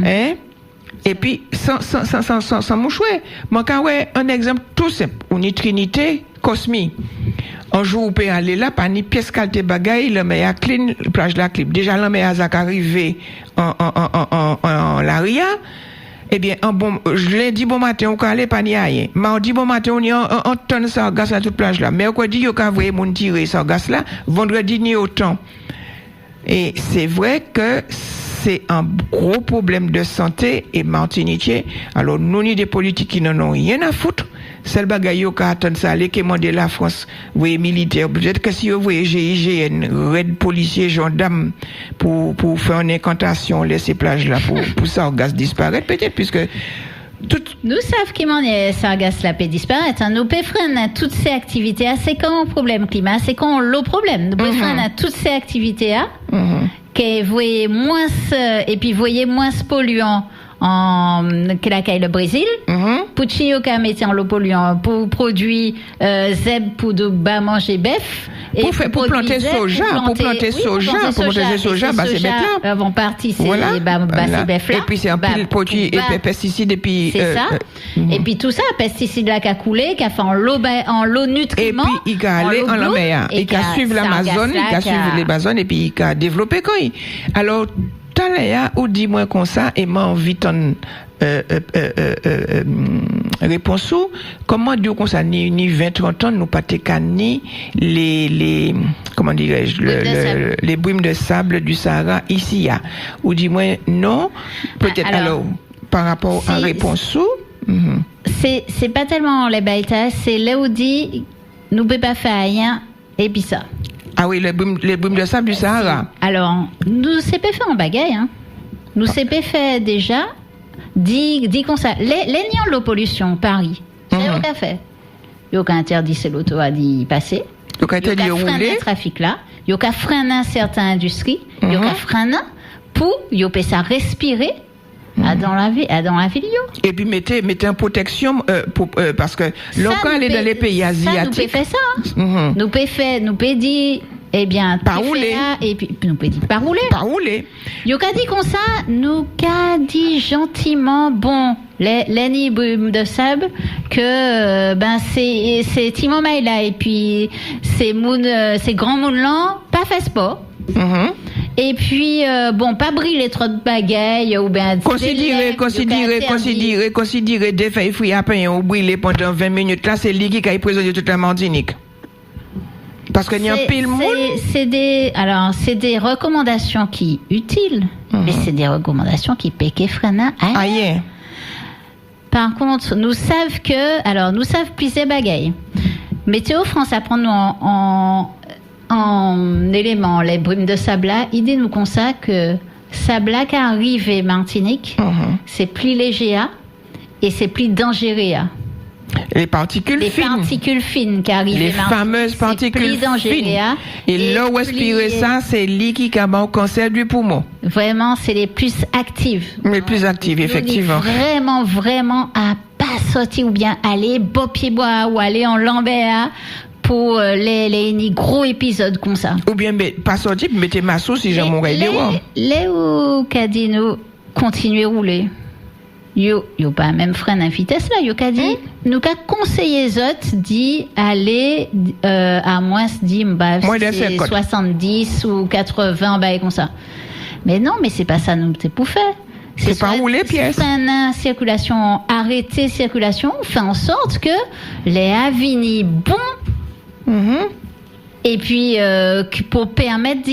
Hein? Et puis sans mouchouer. Moi quand ouais un exemple tout simple, on y Trinité Cosmi. Un jour, on peut aller là, pas ni pièce qualité bagaille, le meilleur clean, plage la clip. Déjà, le meilleur a arrivé en l'aria. Eh bien, je l'ai dit bon matin, on peut aller pas ni rien. Mardi bon matin, on y a un tonne de gaz à toute plage là. Mercredi, on peut envoyer mon tirer ce gaz là. Vendredi, ni autant. Et c'est vrai que c'est un gros problème de santé et Martinique. Alors, nous, ni des politiques qui n'en ont rien à foutre. C'est le bagaille qui attend ça, les commander la France, voyez militaire. Peut-être que si vous voyez GIGN, Red policiers, gendarmes, pour faire une incantation, laisser plage là, pour ça, gaz disparaître, peut-être, puisque Nous savons comment sargasses la peut disparaître. Nous pouvons freiner toutes ces activités. C'est quand le problème climat, c'est quand l'eau problème. Nous pouvons freiner toutes ces activités que voyez moins et puis voyez moins polluants que la caille le Brésil. Pour chioka mettre en l'eau polluant pour produire zeb pour de bas manger bœuf Pour planter soja, bah c'est bête là. Bon partie c'est c'est bête là. Et puis c'est un pile produit et pesticides et puis c'est ça. Et puis tout ça pesticides là qui a coulé, qui a fait en l'eau nutriments. Et puis il a allé en la mer, il a suivi l'Amazone, il a suivi l'Amazone et puis il a développé quoi. Alors Talaya ou dis-moi comme ça et m'a envie ton réponse ou comment dire comme ça ni 20-30 ans nous pas ni les comment dirais-je les brumes de sable du Sahara ici ou dis-moi non peut-être alors par rapport à réponse ou c'est pas tellement les baïtas, c'est là où dit nous peut pas faire rien et puis ça. Ah oui, les brumes de sable du Sahara. Alors, nous c'est pas fait en bagaille hein. Nous c'est pas fait déjà dit comme ça les nions l'eau pollution Paris. C'est au café. Il y a aucun interdit c'est l'auto a dit passer. Il y a interdit rouler le trafic là, il y a freiner certaines industries, il y a freiner pour il y a ça respirer. Dans la ville et puis mettez en protection parce que local est dans les pays asiatiques ça nous peut faire ça nous peut dire eh bien pas rouler et puis nous peut dire pas rouler yo qu'a dit comme ça nous qu'a dit gentiment bon les brumes de sable que c'est Timon Maïla et puis c'est grand monde là pas fait sport. Et puis, pas brûler trop de bagailles ou bien... Considérer des feuilles fruits à pain ou brûler pendant 20 minutes. Là, c'est lui qui a présenté toute la Martinique. Parce qu'il y a un pile monde. C'est des recommandations qui utiles, mais c'est des recommandations qui péquent freiner. Par contre, nous savons plusieurs bagailles. Météo France apprend nous en éléments, les brumes de sabla, idée nous consacre que sabla qui arrive à Martinique, c'est plus léger et c'est plus dangereux. Les particules fines qui arrivent les fameuses particules fines. Et là où respirer ça, c'est lui qui a un cancer du poumon. Vraiment, c'est les plus actives. Les plus actives, effectivement. Vraiment à pas sortir ou bien aller beau pied bois ou aller en Lambert pour les gros épisodes comme ça. Ou bien pas sortir, mettez ma sauce si j'ai mon rêve. Les où qu'a dit nous continuer à rouler. Yo pas même frein à vitesse là, yo qu'a dit nous qu'a conseillé les autres dit aller à moins dit moins de 70 ou 80 comme ça. Mais non, mais c'est pas ça nous c'est pour faire. C'est pas rouler pièce. Circulation, arrêter circulation, fait en sorte que les avini et puis pour permettre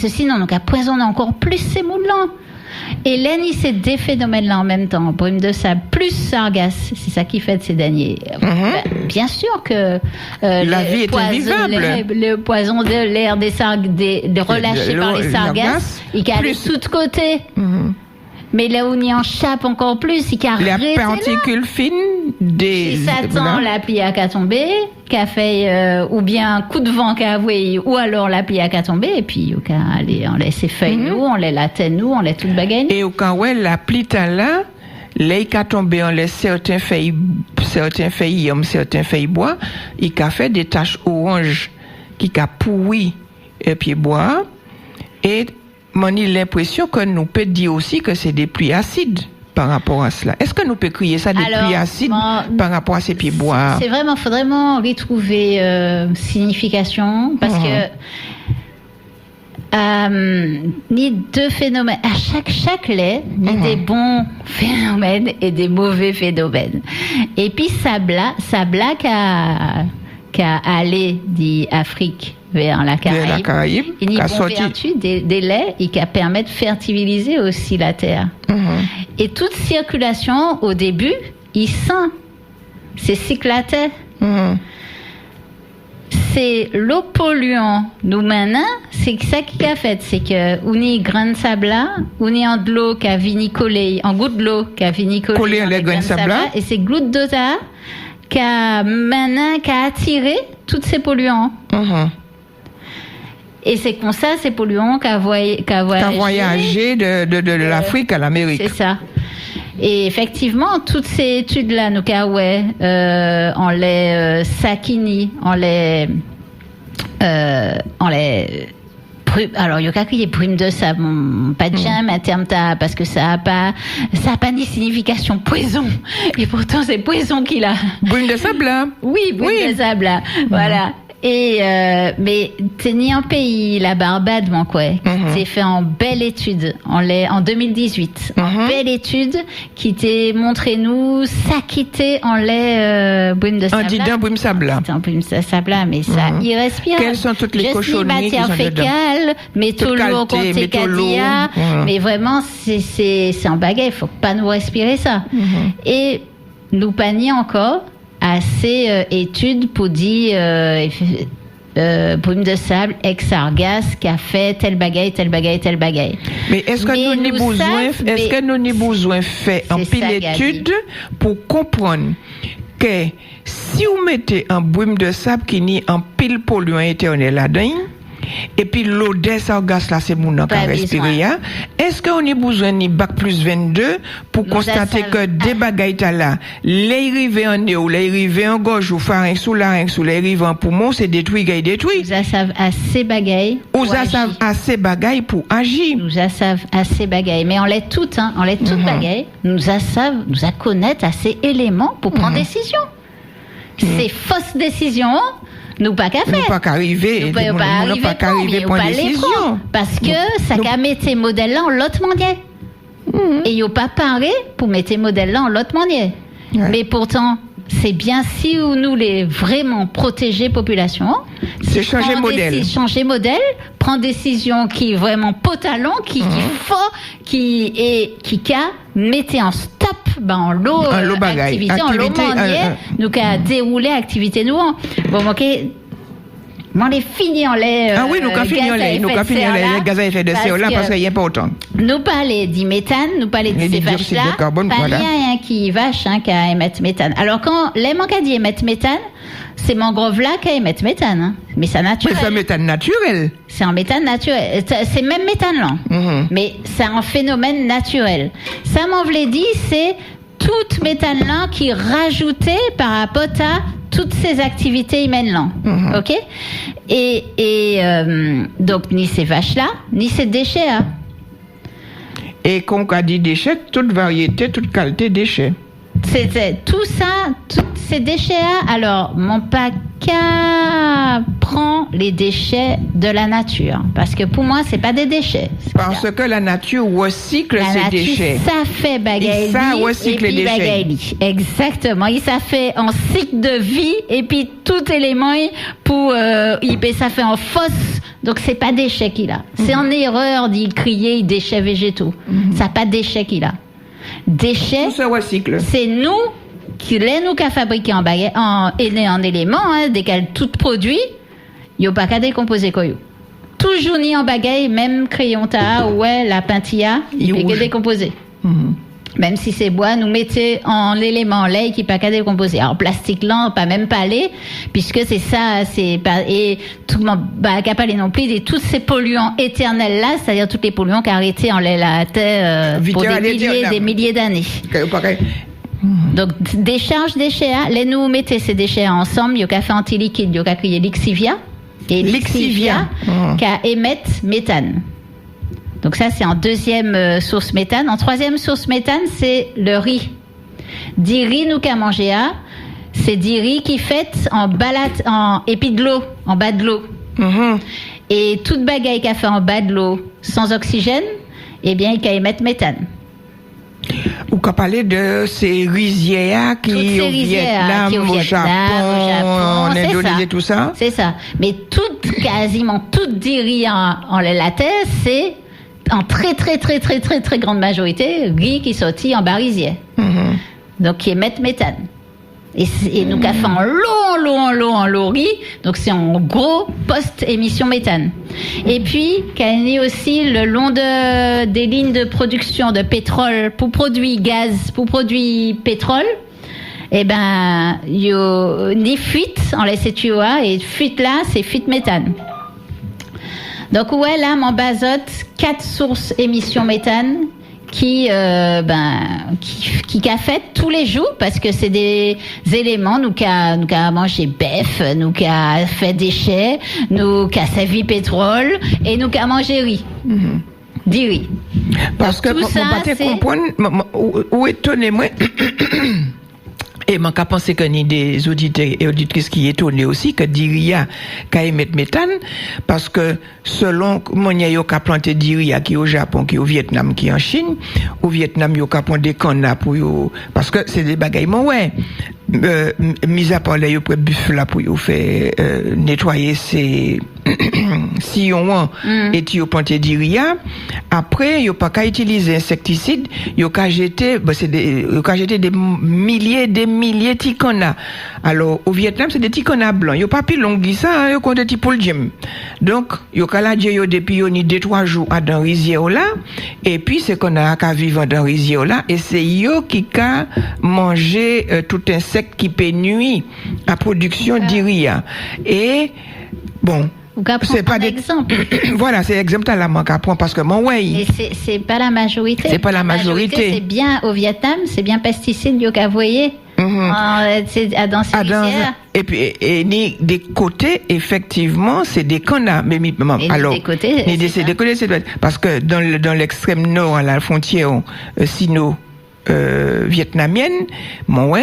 sinon donc à poisonner encore plus ces moules-là. Et là, c'est des phénomènes-là en même temps. Brume de sable plus sargasse, c'est ça qui fait de ces derniers. Bien sûr que la vie est invivable. Le poison de l'air des relâché par les sargasses, il a de tout côté. Mais là où on y enchappe encore plus, il a la particule fine des... Si Satan, la pluie a qu'à tomber, qu'a fait ou bien un coup de vent qu'a avoué, ou alors la pluie a qu'à tomber, et puis on laisse ses feuilles nous, on les latte nous, on laisse toute bagaille. Et au cas où la pluie est là, les qu'a tombé, on laisse certains feuilles bois, il a fait des taches oranges qui a pourri et puis bois, et moi, j'ai l'impression que nous peut dire aussi que c'est des pluies acides par rapport à cela. Est-ce que nous peut crier ça des pluies acides par rapport à ces pieds bois? C'est vraiment, faut vraiment retrouver signification parce que ni deux phénomènes à chaque lait, ni des bons phénomènes et des mauvais phénomènes. Et puis Sabla qu'a allé d'Afrique vers la Caraïbe. Il y a des laits et qui permettent de fertiliser aussi la terre. Et toute circulation, au début, il sent. C'est cyclaté. C'est l'eau polluante. Nous, maintenant, c'est ça qui a fait. C'est que, on y grain de sable là, on y en de l'eau qui a vini coller, en goutte de l'eau qui a vini coller. Les grains de sable là. Et c'est goutte d'eau qui a attiré tous ces polluants. Et c'est comme ça, ces polluants qui a voyagé de l'Afrique à l'Amérique. C'est ça. Et effectivement, toutes ces études-là, on les Sakini, on les on les alors il y a des brumes de sable, pas de jam à terme parce que ça a pas ni signification poison et pourtant c'est poison qu'il a. Brume de sable là. Oui, brume de sable là. Voilà. Et mais t'es ni en pays, la Barbade, mon quoi. C'est fait en belle étude, en 2018, en belle étude qui t'est montré nous ça quittait en lait brume de sable. Un brume sable là. En brume de sable là, mais ça irrespire. Quelles sont toutes les cochonneries qui sont matière fécale, métaux lourds, contécadia, mais vraiment c'est en bagaille, faut pas nous respirer ça. Et nous panier encore assez études pour dire brume de sable, ex-argas, café, tel bagaille. Mais est-ce que nous avons besoin fait en pile étude pour comprendre que si vous mettez un brume de sable qui n'est en pile polluant éternel là-dedans, et puis l'odeur sargasse là c'est mon qui respirer, est-ce qu'on a besoin de bac plus 22 pour constater que des bagailles là les rives en nez ou les rives en gorge ou pharynx ou larynx ou les rives en poumon c'est détruit. Nous savent assez bagailles pour agir. Nous savent assez bagailles mais on l'est toutes bagailles nous a connaître assez éléments pour prendre décision. Ces fausses décisions nous pas qu'à faire. Nous pas qu'arriver. Nous pas qu'arriver pour décision. Parce que ça qu'a mettre ces modèles-là en l'autre mondial. Et ils n'ont pas parlé pour mettre ces modèles-là en l'autre mondial. Mais pourtant, c'est bien si nous les vraiment protéger population. C'est changer modèle. Changer modèle, prendre décision qui est vraiment potalon, qui fort, qui mettez en stop en l'eau activité en l'eau mondiale nous qu'a déroulé activité nous bon ok on les finit en les nous finit les gaz à effet de serre là parce que c'est important nous parler d'méthane nous parler de ces vaches là pas rien qui vache qui a émettre méthane alors quand les manques d'y émettre méthane c'est mangrove là qui émettent méthane mais c'est naturel. Mais c'est un méthane naturel. C'est un méthane naturel. C'est même méthane là. Mais c'est un phénomène naturel. Ça m'en voulait dire c'est toute méthane là qui rajoutait par rapport à toutes ces activités humaines là. OK? Et donc ni ces vaches là, ni ces déchets là. Et quand on dit déchets, toute variété, toute qualité de déchets. C'est tout ça, tous ces déchets-là. Alors, mon PACA prend les déchets de la nature. Parce que pour moi, c'est pas des déchets. Parce que la nature recycle ces déchets. Ça fait bagaille. Ça recycle les déchets. Bagaille. Exactement. Ça fait en cycle de vie et puis tout élément pour ça fait en fosse. Donc c'est pas déchets qu'il a. C'est en erreur d'y crier déchets végétaux. Ça pas déchets qu'il a. Déchets, c'est nous qui les fabriqués en éléments, desquels tout produit, il n'y a pas qu'à décomposer quoi. Toujours ni en bagaille, même crayon ta la pintilla, il peut décomposer. Même si c'est bois, nous mettez en l'élément lait qui pas qu'à décomposer. Alors plastique là, pas même pas lait, puisque c'est ça, c'est pas et tout le monde qu'à pas les non plus et tous ces polluants éternels là, c'est-à-dire tous les polluants qui arrêtés en la terre pour des milliers d'années. Donc décharge déchets, les nous mettez ces déchets ensemble, il y a café antiliquide, il y a crié Lixivia et Lixivia qui émettent méthane. Donc ça, c'est en deuxième source méthane. En troisième source méthane, c'est le riz. Dit riz, nous qu'à manger c'est dit riz qui fait en épi de l'eau, en bas de l'eau. Et toute bagaille qu'a fait en bas de l'eau, sans oxygène, eh bien, il qu'à émettre méthane. Ou qu'à parler de ces rizières qui au Vietnam, au Japon, en Indonésie, tout ça. C'est ça. Mais quasiment toute dit riz en la terre, c'est en très grande majorité, riz qui sortit en barisier. Donc, qui émettent méthane. Et nous, fait en l'eau riz, donc c'est en gros post-émission méthane. Et puis, qu'il y a aussi le long des lignes de production de pétrole pour produire gaz, pour produire pétrole, eh ben, il y a ni fuite, on laisse tuer, et fuite là, c'est fuite méthane. Donc, là, mon bazote, 4 sources émissions méthane qui a fait tous les jours parce que c'est des éléments nous qu'a mangé bœuf, nous qu'a fait déchets, nous qu'a servi pétrole et nous qu'a mangé riz. Du riz. Parce que tout ça, je comprendre où étonné moi. Et je pense que ni des auditeurs et auditrices qui étonnés aussi que Diria qu'a émettre méthane parce que selon Monia yo qu'a planté Diria qui est au Japon, qui est au Vietnam, qui est en Chine, au Vietnam yo qu'a planté des cannes pour yo parce que c'est des bagaillements ouais. Mis à part là yo près buff là pour yo faire nettoyer ces sillons et tu yo planté Diria après yo pas qu'à utiliser insecticide yo qu'a jeter des milliers de ticona. Alors au Vietnam c'est des ticona blancs yo pas plus long ça yo compte petit pour le gym donc yo qu'a la yo depuis yo ni 2-3 jours à dans rizière là et puis c'est qu'on a qu'à vivre dans rizière là et c'est yo qui qu'a manger tout insecte qui peut nuire à la production d'Iria. Et bon, c'est pas exemple. Voilà, c'est exemple à la manque à prendre parce que mon ouais. Et c'est pas la majorité. C'est pas la majorité. C'est bien au Vietnam, c'est bien pesticides yo qu'a voyé. C'est dans ces et puis ni des côtés effectivement c'est des canards mais alors des côtés c'est parce que dans l'extrême nord à la frontière sino vietnamienne,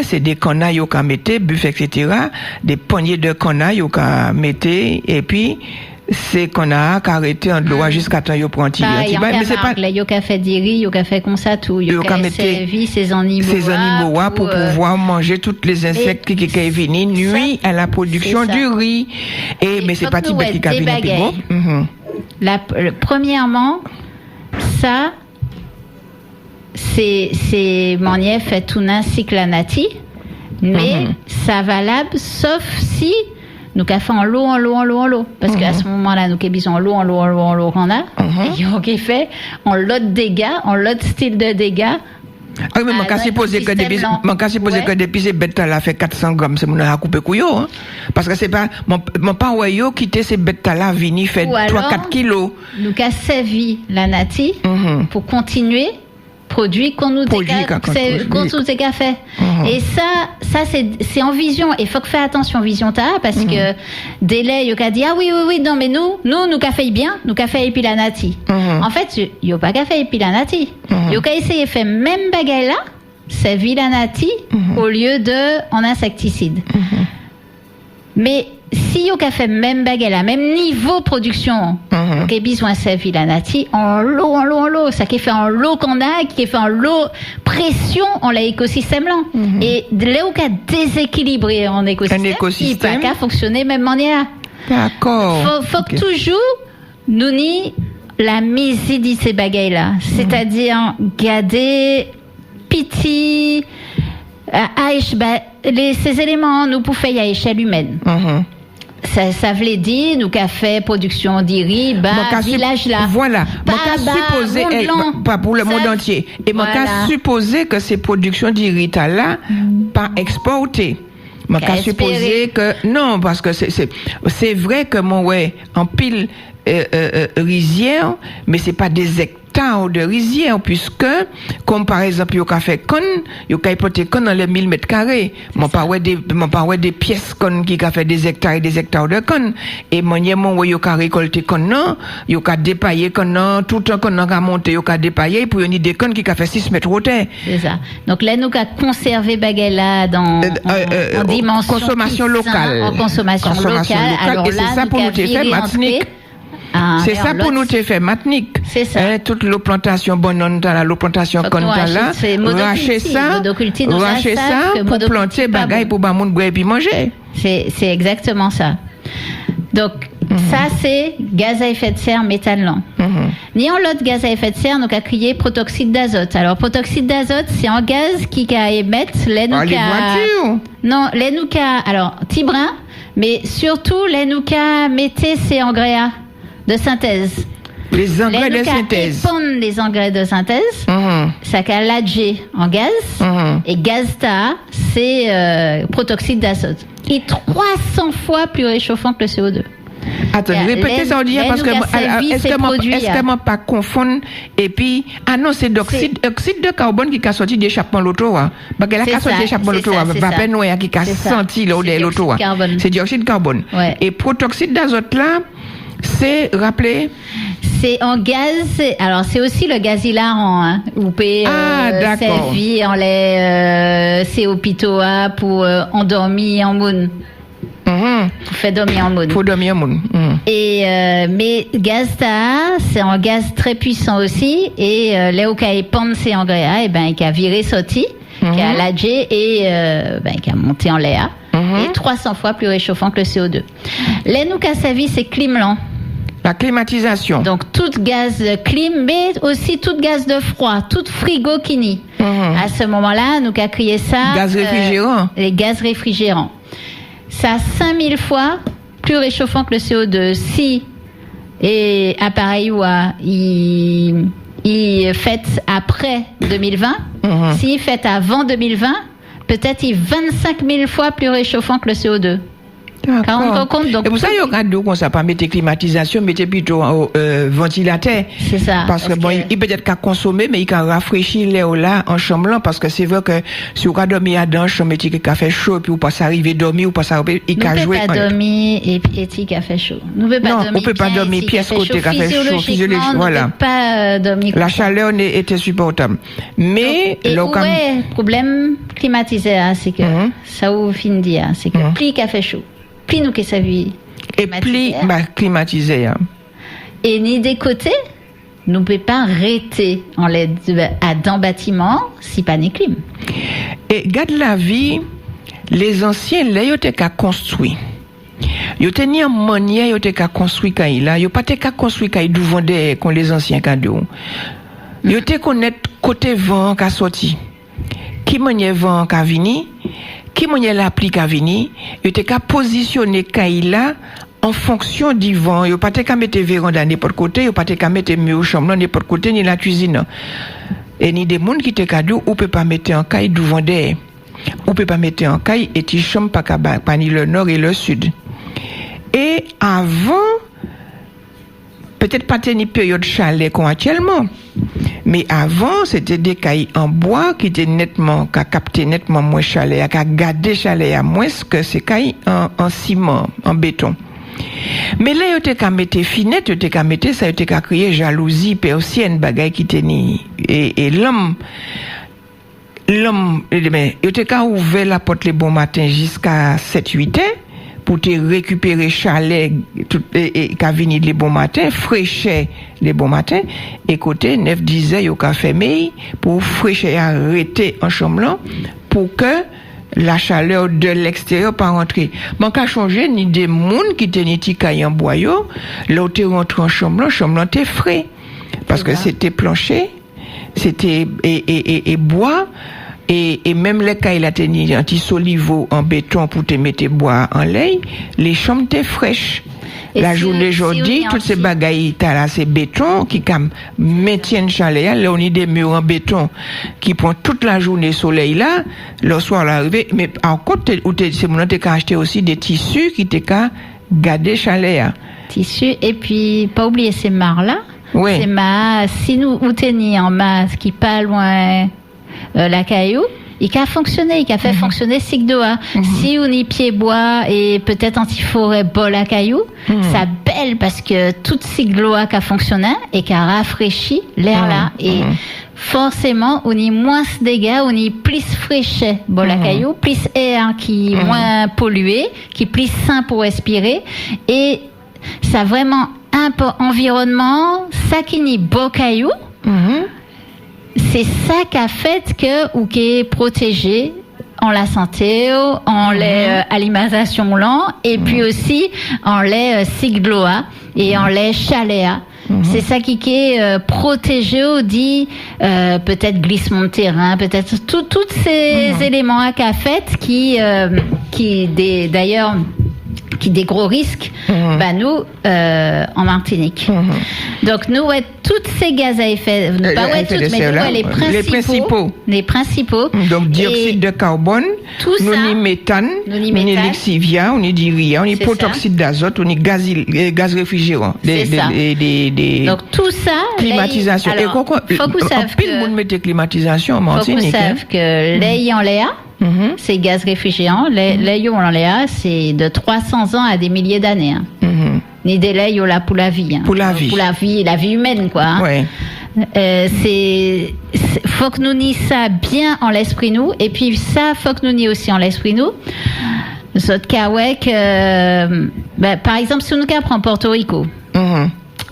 c'est des canards yo qu'a metté, buff etc. Des poignées de canards yo qu'a metté et puis c'est qu'on a arrêté en droit jusqu'à temps yo prend antibiotiques. Mais c'est pas yo qu'a fait des riz, yo qu'a fait comme ça tout, yo qu'a servi ces animaux pour pouvoir manger toutes les insectes qui viennent nuit à la production du riz. Et mais c'est pas Tibet qui a venu premièrement ça c'est Monier fait tout un cycle à nati, mais ça valable sauf si nous qu'a fait en l'eau parce qu'à ce moment-là nous qu'a besoin en l'eau qu'on a et on qu'a fait en l'autre dégâts en l'autre style de dégâts. Ah oui, mais mon cas supposé que depuis ces bêtes là fait 400 grammes c'est mon a coupé couillon hein? Parce que c'est pas mon pas yo quitter ces bêtes là vini fait 3-4 kilos. Nous qu'a servi la nati pour continuer produit qu'on nous a fait. Et ça c'est en vision et faut que faire attention vision ta parce que délai yo qu'a dit ah oui non mais nous qu'a fait bien nous qu'a fait épilanati. En fait yo pas qu'a fait épilanati. Yo qu'a essayé faire même bagaille là c'est vilanati au lieu de en insecticide. Mais si yo qu'a fait même baguette à même niveau production, ok besoin c'est vilanati en l'eau, ça qui fait en l'eau qu'on a, qui fait en l'eau pression en l'écosystème là. Et là où qu'a déséquilibré en écosystème, il pas qu'à fonctionner même manière. D'accord. Faut que toujours nous ni la mise de ces bagailles là, c'est-à-dire garder petit ces éléments nous pour faire à échelle humaine. Ça veut dire nous qu'a fait production d'iri village là. Voilà. Mon cas supposé pas pour le monde entier. Et mon cas supposé que ces productions d'iri là pas exportées. Mon cas supposé que non parce que c'est vrai que mon en pile rizière mais c'est pas des hectares de rizière puisque comme par exemple yo qu'a fait conne yo qu'a porté conne dans les 1000 mètres carrés mon pas des pièces conne qui a fait des hectares de conne et mon yo qu'a récolté conne non yo qu'a dépaillé conne non tout un conne qu'a monté yo qu'a dépaillé pour une des connes qui a fait 6 mètres hauteur. C'est ça. Donc là nous qu'a conservé baguette là dans en dimension consommation locale. En consommation locale. Alors et c'est ça pour nous faire matinique. C'est ça pour nous te faire matinique. C'est ça. Toute l'eau plantation bonne dans l'eau plantation comme là, racher ça pour planter bagaille pour ba moun boire et puis manger. C'est exactement ça. Donc ça c'est gaz à effet de serre méthane lent. Ni en l'autre gaz à effet de serre nous a crié protoxyde d'azote. Alors protoxyde d'azote c'est un gaz qui a émettre les nous alors tibrin mais surtout les nous mettez ces engrais de synthèse. Les engrais de synthèse. Les engrais de synthèse, ça qu'a l'adjé en gaz, et gaz-ta, c'est protoxyde d'azote, qui est 300 fois plus réchauffant que le CO2. Attendez, répétez ça, on dit, parce que est-ce que moi pas confondre et puis non, c'est d'oxyde de carbone qui a sorti d'échappement l'auto, parce que la qui a sorti d'échappement l'auto, va pas noyer qui a senti l'auto, c'est dioxyde de carbone. Et protoxyde d'azote là, c'est rappelé. C'est en gaz, alors c'est aussi le gaz hilarant, hein, ou servi en les COPITOA pour endormir en moon. Pour faire dormir en moon. Pour dormir en moon. Et mais gaz c'est un gaz très puissant aussi, et là où il pensé en gréa, et ben il a viré sorti, qui a lagé et qui a monté en l'air, et 300 fois plus réchauffant que le CO2. Là nous qu'a servi c'est climat. La climatisation. Donc, tout gaz clim, mais aussi tout gaz de froid, tout frigo qui nie. À ce moment-là, nous avons créé ça. Gaz réfrigérant. Les gaz réfrigérants. Ça 5000 fois plus réchauffant que le CO2. Si l'appareil il fait après 2020, s'il fait avant 2020, peut-être il est 25 000 fois plus réchauffant que le CO2. D'accord. Et pour ça, il y a qu'on ne pas mettre climatisation, mettez plutôt ventilateur. C'est ça. Parce que bon, il peut-être qu'à consommer, mais il peut rafraîchir l'air là en chambre là, parce que c'est vrai que si on dormir dans chambre, il peut fait chaud, puis on peut s'arriver dormir, ou pas s'arriver, il peut jouer. On peut pas dormir et il fait chaud. Non, on peut pas dormir pièce côté qui fait chaud, physiologiquement. Voilà. On peut pas dormir. La chaleur était supportable. Mais le problème climatisé, c'est que ça vous finit, c'est que plus qu'il fait chaud. Plus nous que ça vit et plus climatisé. Et ni des côtés, nous ne pouvons pas arrêter en l'aide dans bâtiment si pas ni clim. Et garde la vie, les anciens là ils étaient qu'à construire. Ils étaient ni en manière ils étaient qu'à construire quand il là, ils pas qu'à construire quand ils vendaient comme les anciens cadeaux. Ils étaient connaître côté vent qu'a sorti. Qui manière vent qu'a vini? Qui m'a l'appli qu'a vini, il était qu'à positionner Kaila en fonction du vent. Il pas qu'à mettre véranda n'importe côté, il pas qu'à mettre mur chambre n'importe côté ni la cuisine. Et ni des monde qui te cadeau ou peut pas mettre en caille du vendeur. Ou peut pas mettre en caille et ti chambre pas ni le nord et le sud. Et avant peut-être pas tenir période chalet comme actuellement. Mais avant, c'était des cailles en bois qui étaient nettement, qui captaient nettement moins chalet, qui gardé chalet à moins que ces cailles en ciment, en béton. Mais là, il était qu'à mettre finette, il était qu'à mettre ça, il était qu'à créer jalousie persienne, bagaille qui tenait. Et l'homme, il était qu'à ouvrir la porte le bon matin jusqu'à 7-8 heures. Pour te récupérer chalet et qu'a venu les bons matins, fraîcher les bons matins, et côté 9-10 heures, il y a fermé pour fraîcher arrêter en chambre pour que la chaleur de l'extérieur pas rentrer. Man ka changer ni des monde qui tenaient ti caille en boyau, là où tu rentres en chambre t'es frais parce que c'était plancher, c'était et bois. Et même les cas il a tenu un petit solivo en béton pour te mettre bois en lait, les chambres étaient fraîches. La journée aujourd'hui, toutes ces bagailles là, c'est béton qui maintiennent chaleur. Là on a des murs en béton qui prend toute la journée soleil là, le soir l'arrivée. Mais encore c'est mon t'es acheté aussi des tissus qui t'es qu'à garder chaleur. Tissus et puis pas oublier ces mares là. Oui. Ces mares, si nous tenons en masse qui pas loin. La caillou, il a fonctionné, il a fait fonctionner Sigdoa. Si on y pied bois et peut-être anti-forêt bol à caillou, ça belle parce que toute Sigdoa qui a fonctionné et qui a rafraîchi l'air là. Et forcément, on y moins de dégâts, on y plus fraîché bol à caillou, plus air qui est moins pollué, qui est plus sain pour respirer. Et ça vraiment un peu environnement, ça qui n'est beau caillou. C'est ça qui a fait que ou qui est protégé en la santé, en l'alimentation lent et puis aussi en les sigloa et en les chaléa. C'est ça qui est protégé ou dit peut-être glissement de terrain, peut-être tous ces éléments à qu'a fait qui d'ailleurs qui des gros risques, nous, en Martinique. Donc, nous, toutes ces gaz à effet, pas toutes, mais nous, les principaux. Donc, dioxyde de carbone, Tout nous ça, ni méthane, nous ni lexivia, on y diria, on y protoxyde d'azote, on y gaz réfrigérant. Donc tout ça, climatisation. Alors, faut que vous sachiez pile monde mette climatisation en Martinique. Faut que vous sachiez que l'ayant Léa, c'est gaz réfrigérant. L'ayant Léa, c'est de 300 ans à des milliers d'années. Hein. Ni des laits là pour la vie. Hein. Pour la vie. Pour la vie humaine, quoi. Hein. Ouais. Faut que nous nions ça bien en l'esprit nous, et puis ça faut que nous nions aussi en l'esprit nous. Notre cas ouais que par exemple si nous prend Porto Rico,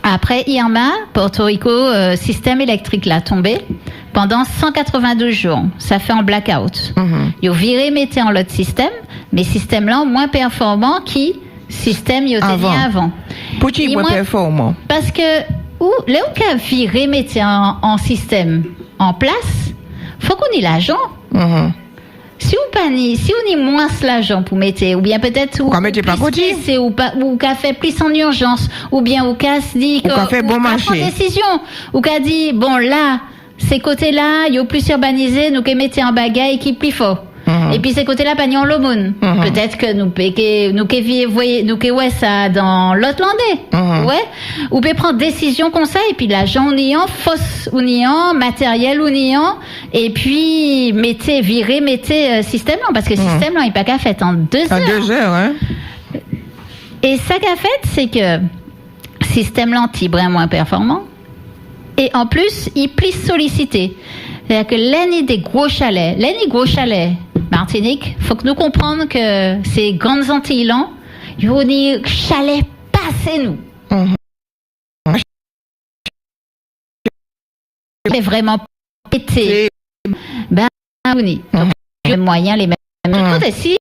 après Irma, Porto Rico système électrique l'a tombé pendant 182 jours, ça fait en blackout. Ils ont viré mettez en l'autre système, mais système là moins performant système il était avant. Pourquoi moins performant? Parce que là où qu'a viré mettre en système en place, faut qu'on ait l'argent. Si on y moins l'argent pour mettre, ou bien peut-être ou qu'a fait plus en urgence, ou bien ou qu'a dit qu'a fait bon marché, décision, ou qu'a dit bon là ces côtés là, il y a plus urbanisé, nous qu'a mettre en bagaille qui plus fort. Et puis ces côtés-là, pas en l'aumône. Peut-être que nous ouais ça dans l'autre landais. Ouais. Ou peut prendre décision comme ça, et puis l'argent on y en, fausse on y en, matériel on y en, et puis mettez système là, parce que système là, il pas qu'à fait en 2 heures. En 2 heures, hein. Et ça qu'a fait, c'est que système là, est moins performant. Et en plus, il est plus sollicité. C'est-à-dire que l'année des gros chalets, Martinique, faut que nous comprenions que ces grandes Antilles là, ils vont dire chalet passez nous. C'est vraiment pété. Oui. Donc les moyens les mêmes. Si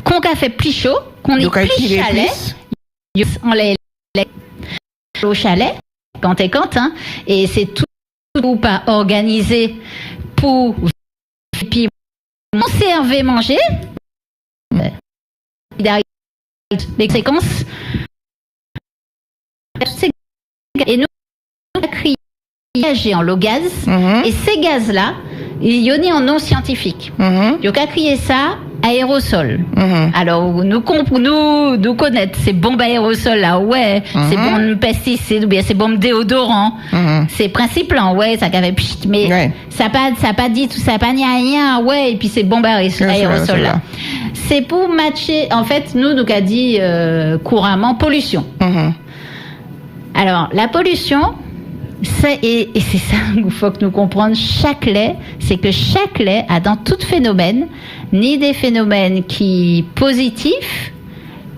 qu'on a fait plus chaud, qu'on est plus chalet, on les au chalet quand hein, et c'est tout pas organisé pour puis conserver manger les séquences et nous crier en l'eau gaz et ces gaz là il y en a en non scientifique il y a qu'à crier ça aérosol. Alors nous connaître ces bombes aérosols là, ouais, ces bombes pesticides ou bien ces bombes déodorants, ces principes là, ouais, ça avait mais ça pas dit tout ça pas ni rien, ouais, et puis ces bombes aérosols là. C'est pour matcher en fait nous qu'a dit couramment pollution. Alors la pollution et c'est ça qu'il faut que nous comprenions chaque lait, c'est que chaque lait a dans tout phénomène ni des phénomènes qui positifs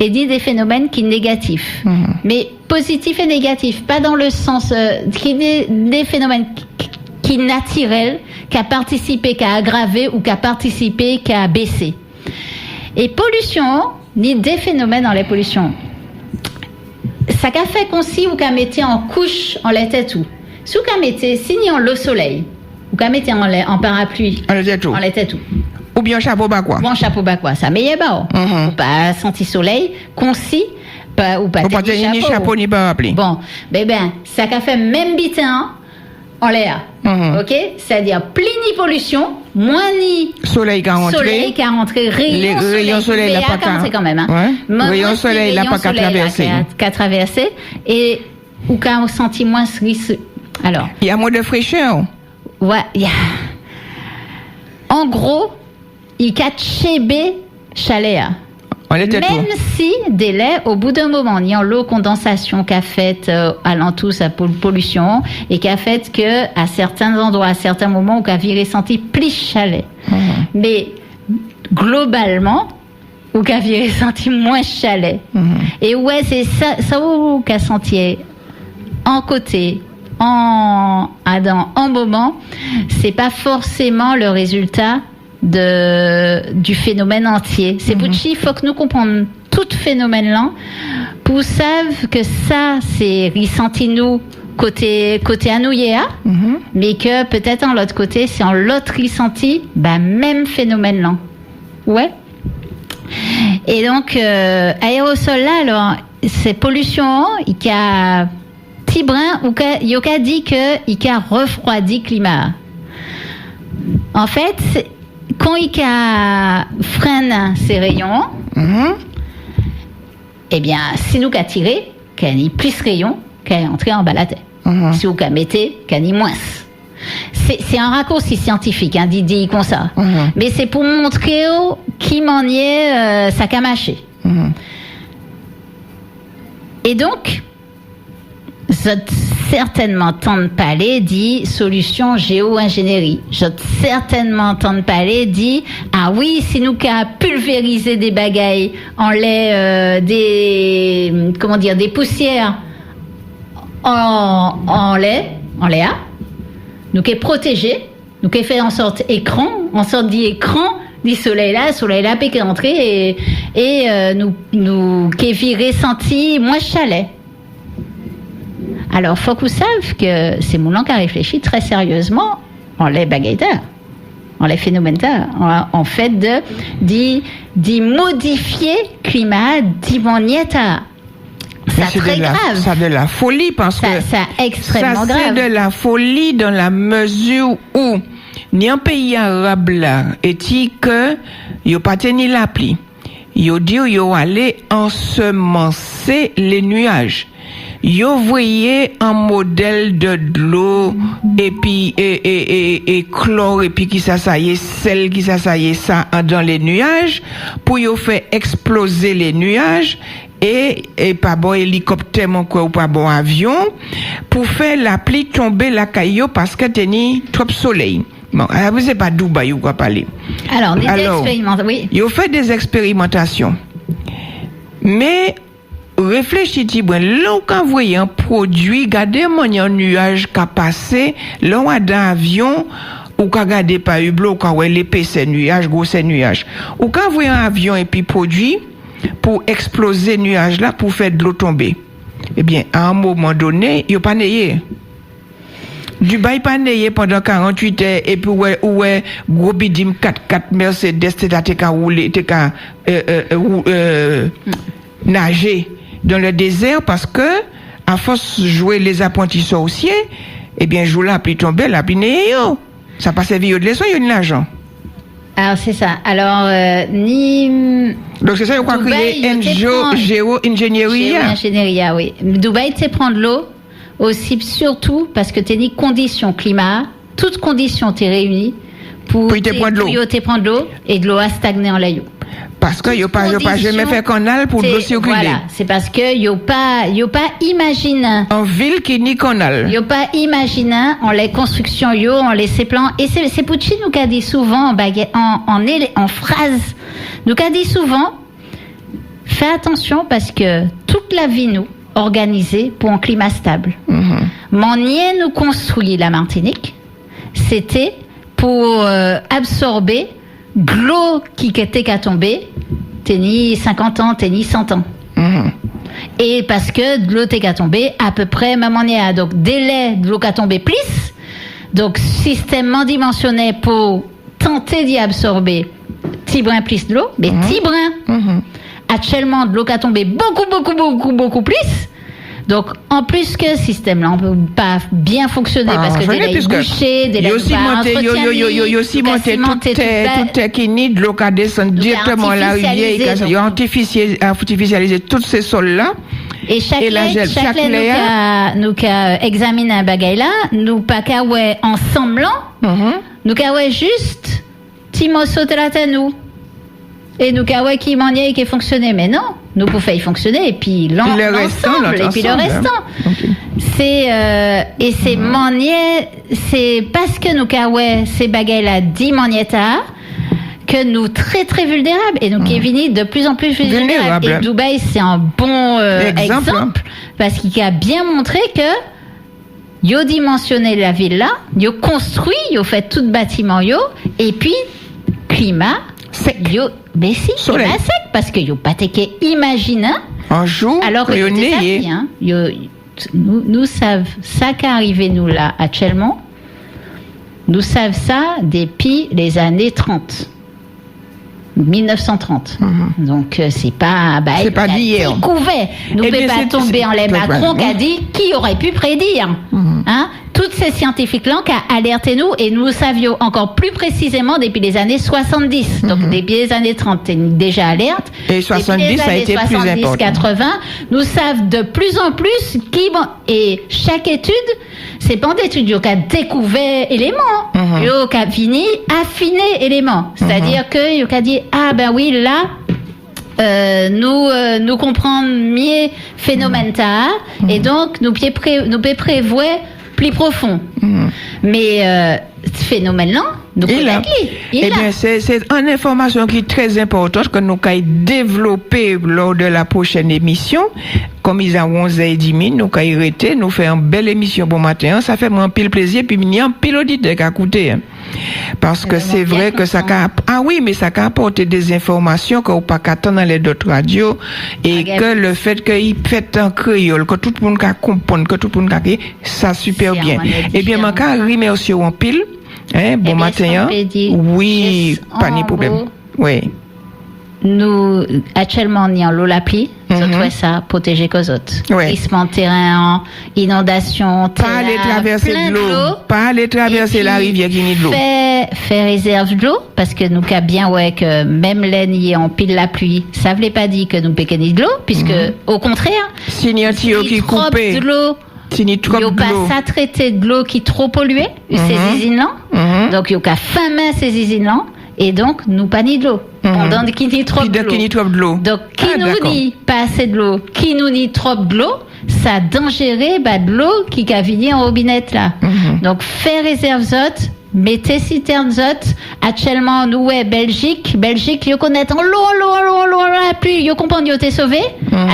et ni des phénomènes qui négatifs. Mais positifs et négatifs, pas dans le sens des phénomènes qui naturels, qui a participé, qui a aggravé ou qui a participé, qui a baissé. Et pollution, ni des phénomènes dans les pollutions. Ça qu'a fait qu'on s'y ou qu'a mettait en couche en l'été tout. Si ou qu'a mettait signé en l'eau soleil ou qu'a mettait en parapluie en l'été tout. Ou bien chapeau bas quoi. Bon chapeau bas quoi, ça meilleur bas. Ou pas senti soleil, concis pas ou pas ni chapeau ni parapluie. Bon, ben ça qu'a fait même bitin en l'air. OK, c'est-à-dire plus ni pollution, moins ni soleil qui rentré, rayon soleil n'a pas qu'à quand même hein. Ouais. Rayon soleil n'a pas qu'à traverser et ou quand on sentit moins risque. Alors, il y a moins de fraîcheur. Ouais, en gros, il y a chébé chalet. Même si délai au bout d'un moment il y a l'eau condensation qu'a fait alentour sa pollution et qu'a fait que à certains endroits à certains moments on a viré senti plus chalet mais globalement on a viré senti moins chalet et ouais c'est ça où qu'a senti en côté en moment c'est pas forcément le résultat du phénomène entier. C'est pour il faut que nous comprenions tout phénomène là pour savoir que ça c'est ressenti nous côté anouillea mais que peut-être en l'autre côté c'est en l'autre ressenti même phénomène là. Ouais. Et donc aérosol là alors c'est pollution il y a petit brin ou il y a dit que il y a refroidi climat. En fait quand il freine ses rayons, eh bien, si nous qu'a tiré, qu'il y a plus de rayons, qu'il est entré en bas la tête. Si vous qu'a mettez, qu'il y a moins. C'est un raccourci scientifique, hein, dit comme ça. Mais c'est pour montrer qui m'en est ça qu'a mâché. Et donc, j'ai certainement entendu parler dit solution géo-ingénierie. J'ai certainement entendu parler dit ah oui, si nous qu'à pulvériser des bagailles en lait des poussières en lait nous qu'est protégé, nous qu'est fait en sorte d'écran du soleil là peut entrer et nous qu'est viré senti moins chalet. Alors, faut que vous sachiez que c'est mon qui a réfléchi très sérieusement en les bagailleurs, en les phénomènes, en fait d'y modifier le climat d'Ivonietta. C'est très grave. Ça de la folie parce que c'est extrêmement grave. C'est de la folie dans la mesure où ni un pays arabe là est-il que yo pas tenu la pluie. Yo dit yo aller ensemencer les nuages. Yo voyez un modèle de l'eau et puis et chlore et puis qui ça y est sel qui ça y est ça dans les nuages pour yo faire exploser les nuages et pas bon hélicoptère mon quoi ou pas bon avion pour faire la pluie tomber la caillou parce que teni trop soleil. Bon, alors vous c'est pas Dubaï ou quoi parler. Alors, oui. Yo fait des expérimentations. Mais réfléchis-tu, là, quand vous voyez un produit, regardez un nuage qui a passé, là, dans l'avion, ou quand regardez pas hublot, quand vous voyez l'épaisseur nuage, gros nuage. Ou quand vous voyez un avion et puis produit, pour exploser le nuage là, pour faire de l'eau tomber. Eh bien, à un moment donné, il n'y a pas nayé. Dubaï pas nayé pendant 48 heures, et puis, ouais, gros bidim 4x4 Mercedes, t'es qu'à rouler, t'es qu'à nager dans le désert parce que à force de jouer les apprentis sorciers, eh bien joue la pluie tomber, la pluie n'est ça passe vieux de leçon, il y a de l'argent. Alors c'est ça. Alors donc c'est ça qu'on va créer géo-ingénierie. Géo-ingénierie, oui. Dubaï c'est prendre l'eau aussi surtout parce que t'es ni conditions climat, toutes conditions t'es réunies pour te prendre l'eau et de l'eau a stagné en laïo. Parce que yo pas jamais fait canal pour l'eau circuler. Voilà, c'est parce que yo pas imagine en ville qui ni canal. Yo pas imagine en les constructions en les plans et c'est Pucci nous qu'a dit souvent en phrase nous qu'a dit souvent fais attention parce que toute la vie nous organisée pour un climat stable. Manier nous construit la Martinique, c'était pour absorber l'eau qui était qu'à tomber, t'es ni 50 ans, t'es ni 100 ans. Et parce que de l'eau t'est qu'à tomber, à peu près, même on est à donc délai de l'eau qu'à tomber plus. Donc, système dimensionné pour tenter d'y absorber petit brin plus de l'eau, mais petit brin. Actuellement, de l'eau qu'à tomber beaucoup plus. Donc, en plus que ce système-là, on ne peut pas bien fonctionner parce que des bouchées, des lacs yo aussi monté tout qui ni de l'eau qui descend directement à la rivière, ils ont artificialisé tous ces sols-là. Et chaque lait, nous examine un bagay là, nous pas qu'à ensemble, nous qu'à juste Timo sauter la tête nous. Et nous qu'à qui maniait et qui fonctionnait, mais non. Nous pouvons faire fonctionner et puis l'ensemble et puis le restant. Okay. C'est manier, c'est parce que nous qu'à ces bagailles là dit manieta que nous très très vulnérables et nous qui est venu de plus en plus vulnérables. Et Dubaï c'est un bon exemple parce qu'il a bien montré que yo dimensionné la ville là, yo construit, yo fait tout bâtiment yo et puis climat yo mais si c'est pas sec parce que yo pas t'es imagine un jour alors que nous savons ça qui arrivé nous là actuellement nous savons ça depuis les années 30 1930 donc c'est pas d'hier couvert nous peut pas tomber en les Macron qui a dit qui aurait pu prédire hein toute ces scientifiques-là qui ont alerté nous, et nous savions encore plus précisément depuis les années 70. Donc, depuis les années 30, c'est déjà alerte. Et 70, ça a été plus important. 80, nous savons de plus en plus et chaque étude, c'est pas d'étude qui a découvert éléments, qui a fini affiner éléments. C'est-à-dire que qui a dit ah ben oui là. Nous comprendre mieux phénomène et donc nous peut prévoir plus profond. Mais ce phénomène-là, nous connaissons. Eh bien, c'est une information qui est très importante que nous allons développer lors de la prochaine émission. Comme ils ont 11h10, nous allons arrêter, nous faire une belle émission bon matin. Ça fait un pile plaisir, puis il y a un pile auditeur qui a écouté. Parce que c'est vrai que ça a apporté des informations qu'on ne peut pas attendre dans les autres radios et que le fait qu'il fait en créole, que tout le monde comprenne, que tout le monde ça super bien. Eh bien, je remercie en pile. Bon matin. Oui, pas de problème. Oui. Nous, actuellement, on est en l'eau la pluie. Ça, protéger qu'aux autres. Glissement de terrain, inondation, pas aller traverser de l'eau. Pas aller traverser la rivière qui n'y de l'eau. Faire réserve de l'eau, parce que nous, qu'à bien, que même l'année en pile la pluie, ça ne voulait pas dire que nous péquons de l'eau, puisque, au contraire, si il y a un tuyau qui est coupé. De l'eau, il n'y a pas ça traité de l'eau qui est trop polluée, ces usines-là. Donc, il n'y a qu'à famer ces usines-là. Et donc, nous pas ni de l'eau. Pendant qu'il n'y a trop de l'eau. Donc, qui nous dit pas assez de l'eau, qui nous dit trop de l'eau, ça dangererait de l'eau qui a venu en robinette là. Donc, faire réserve zot, mettez citerne zot. Actuellement, nous, Belgique, ils connaissent l'eau, la pluie, ils comprennent, ils ont été sauvés.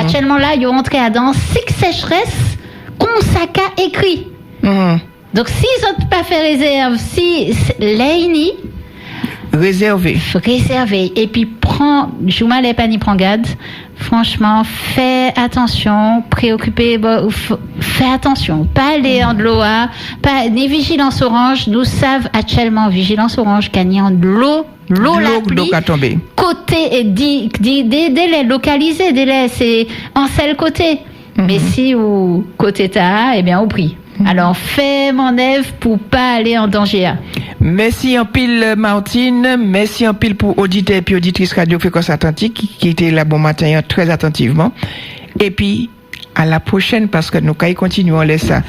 Actuellement, là, ils ont entré dans 6 sécheresses qu'on s'acca écrit. Donc, s'ils n'ont pas fait réserve, si l'AINI, réservé. Et puis, Jouma les pani prend garde. Franchement, fais attention, préoccupez, fais attention. Pas aller en de l'eau, pas ni vigilance orange. Nous savons actuellement vigilance orange gagnant de l'eau la pluie. Côté et délai localisé, c'est en seul côté. Mais si ou côté ta, eh bien au prix. Alors, fais mon œuvre pour pas aller en danger. Merci en pile, Martine. Merci en pile pour auditeurs et auditrices Radio Fréquence Atlantique qui étaient là bon matin très attentivement. Et puis, à la prochaine parce que nous continuons à laisser ça.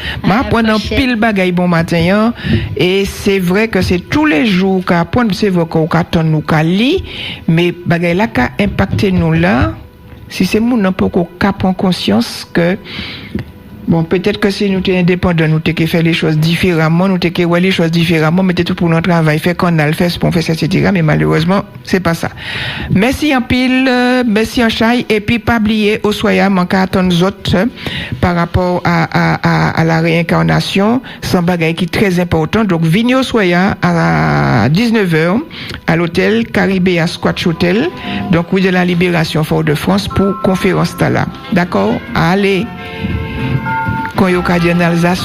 Pendant pile bagaille bon matin et c'est vrai que c'est tous les jours qu'apprendre, c'est vrai qu'on attend nous qu'à lire, mais bagaille là qu'a impacté nous là. Si c'est mon un peu qu'on prend conscience que bon, peut-être que si nous sommes indépendants, nous devons faire les choses différemment, nous devons voir les choses différemment, mais tout pour notre travail, faire qu'on a le fait, pour faire ça, etc. Mais malheureusement, c'est pas ça. Merci en pile, merci en chai, et puis pas oublier au soya, manquer à nous autres, par rapport à la réincarnation, c'est un bagage qui est très important. Donc, venez au soya à 19h, à l'hôtel Caribéa Squatch Hotel, donc, oui, de la Libération Fort-de-France pour conférence là. D'accord? Allez. Quand il y a Alsace,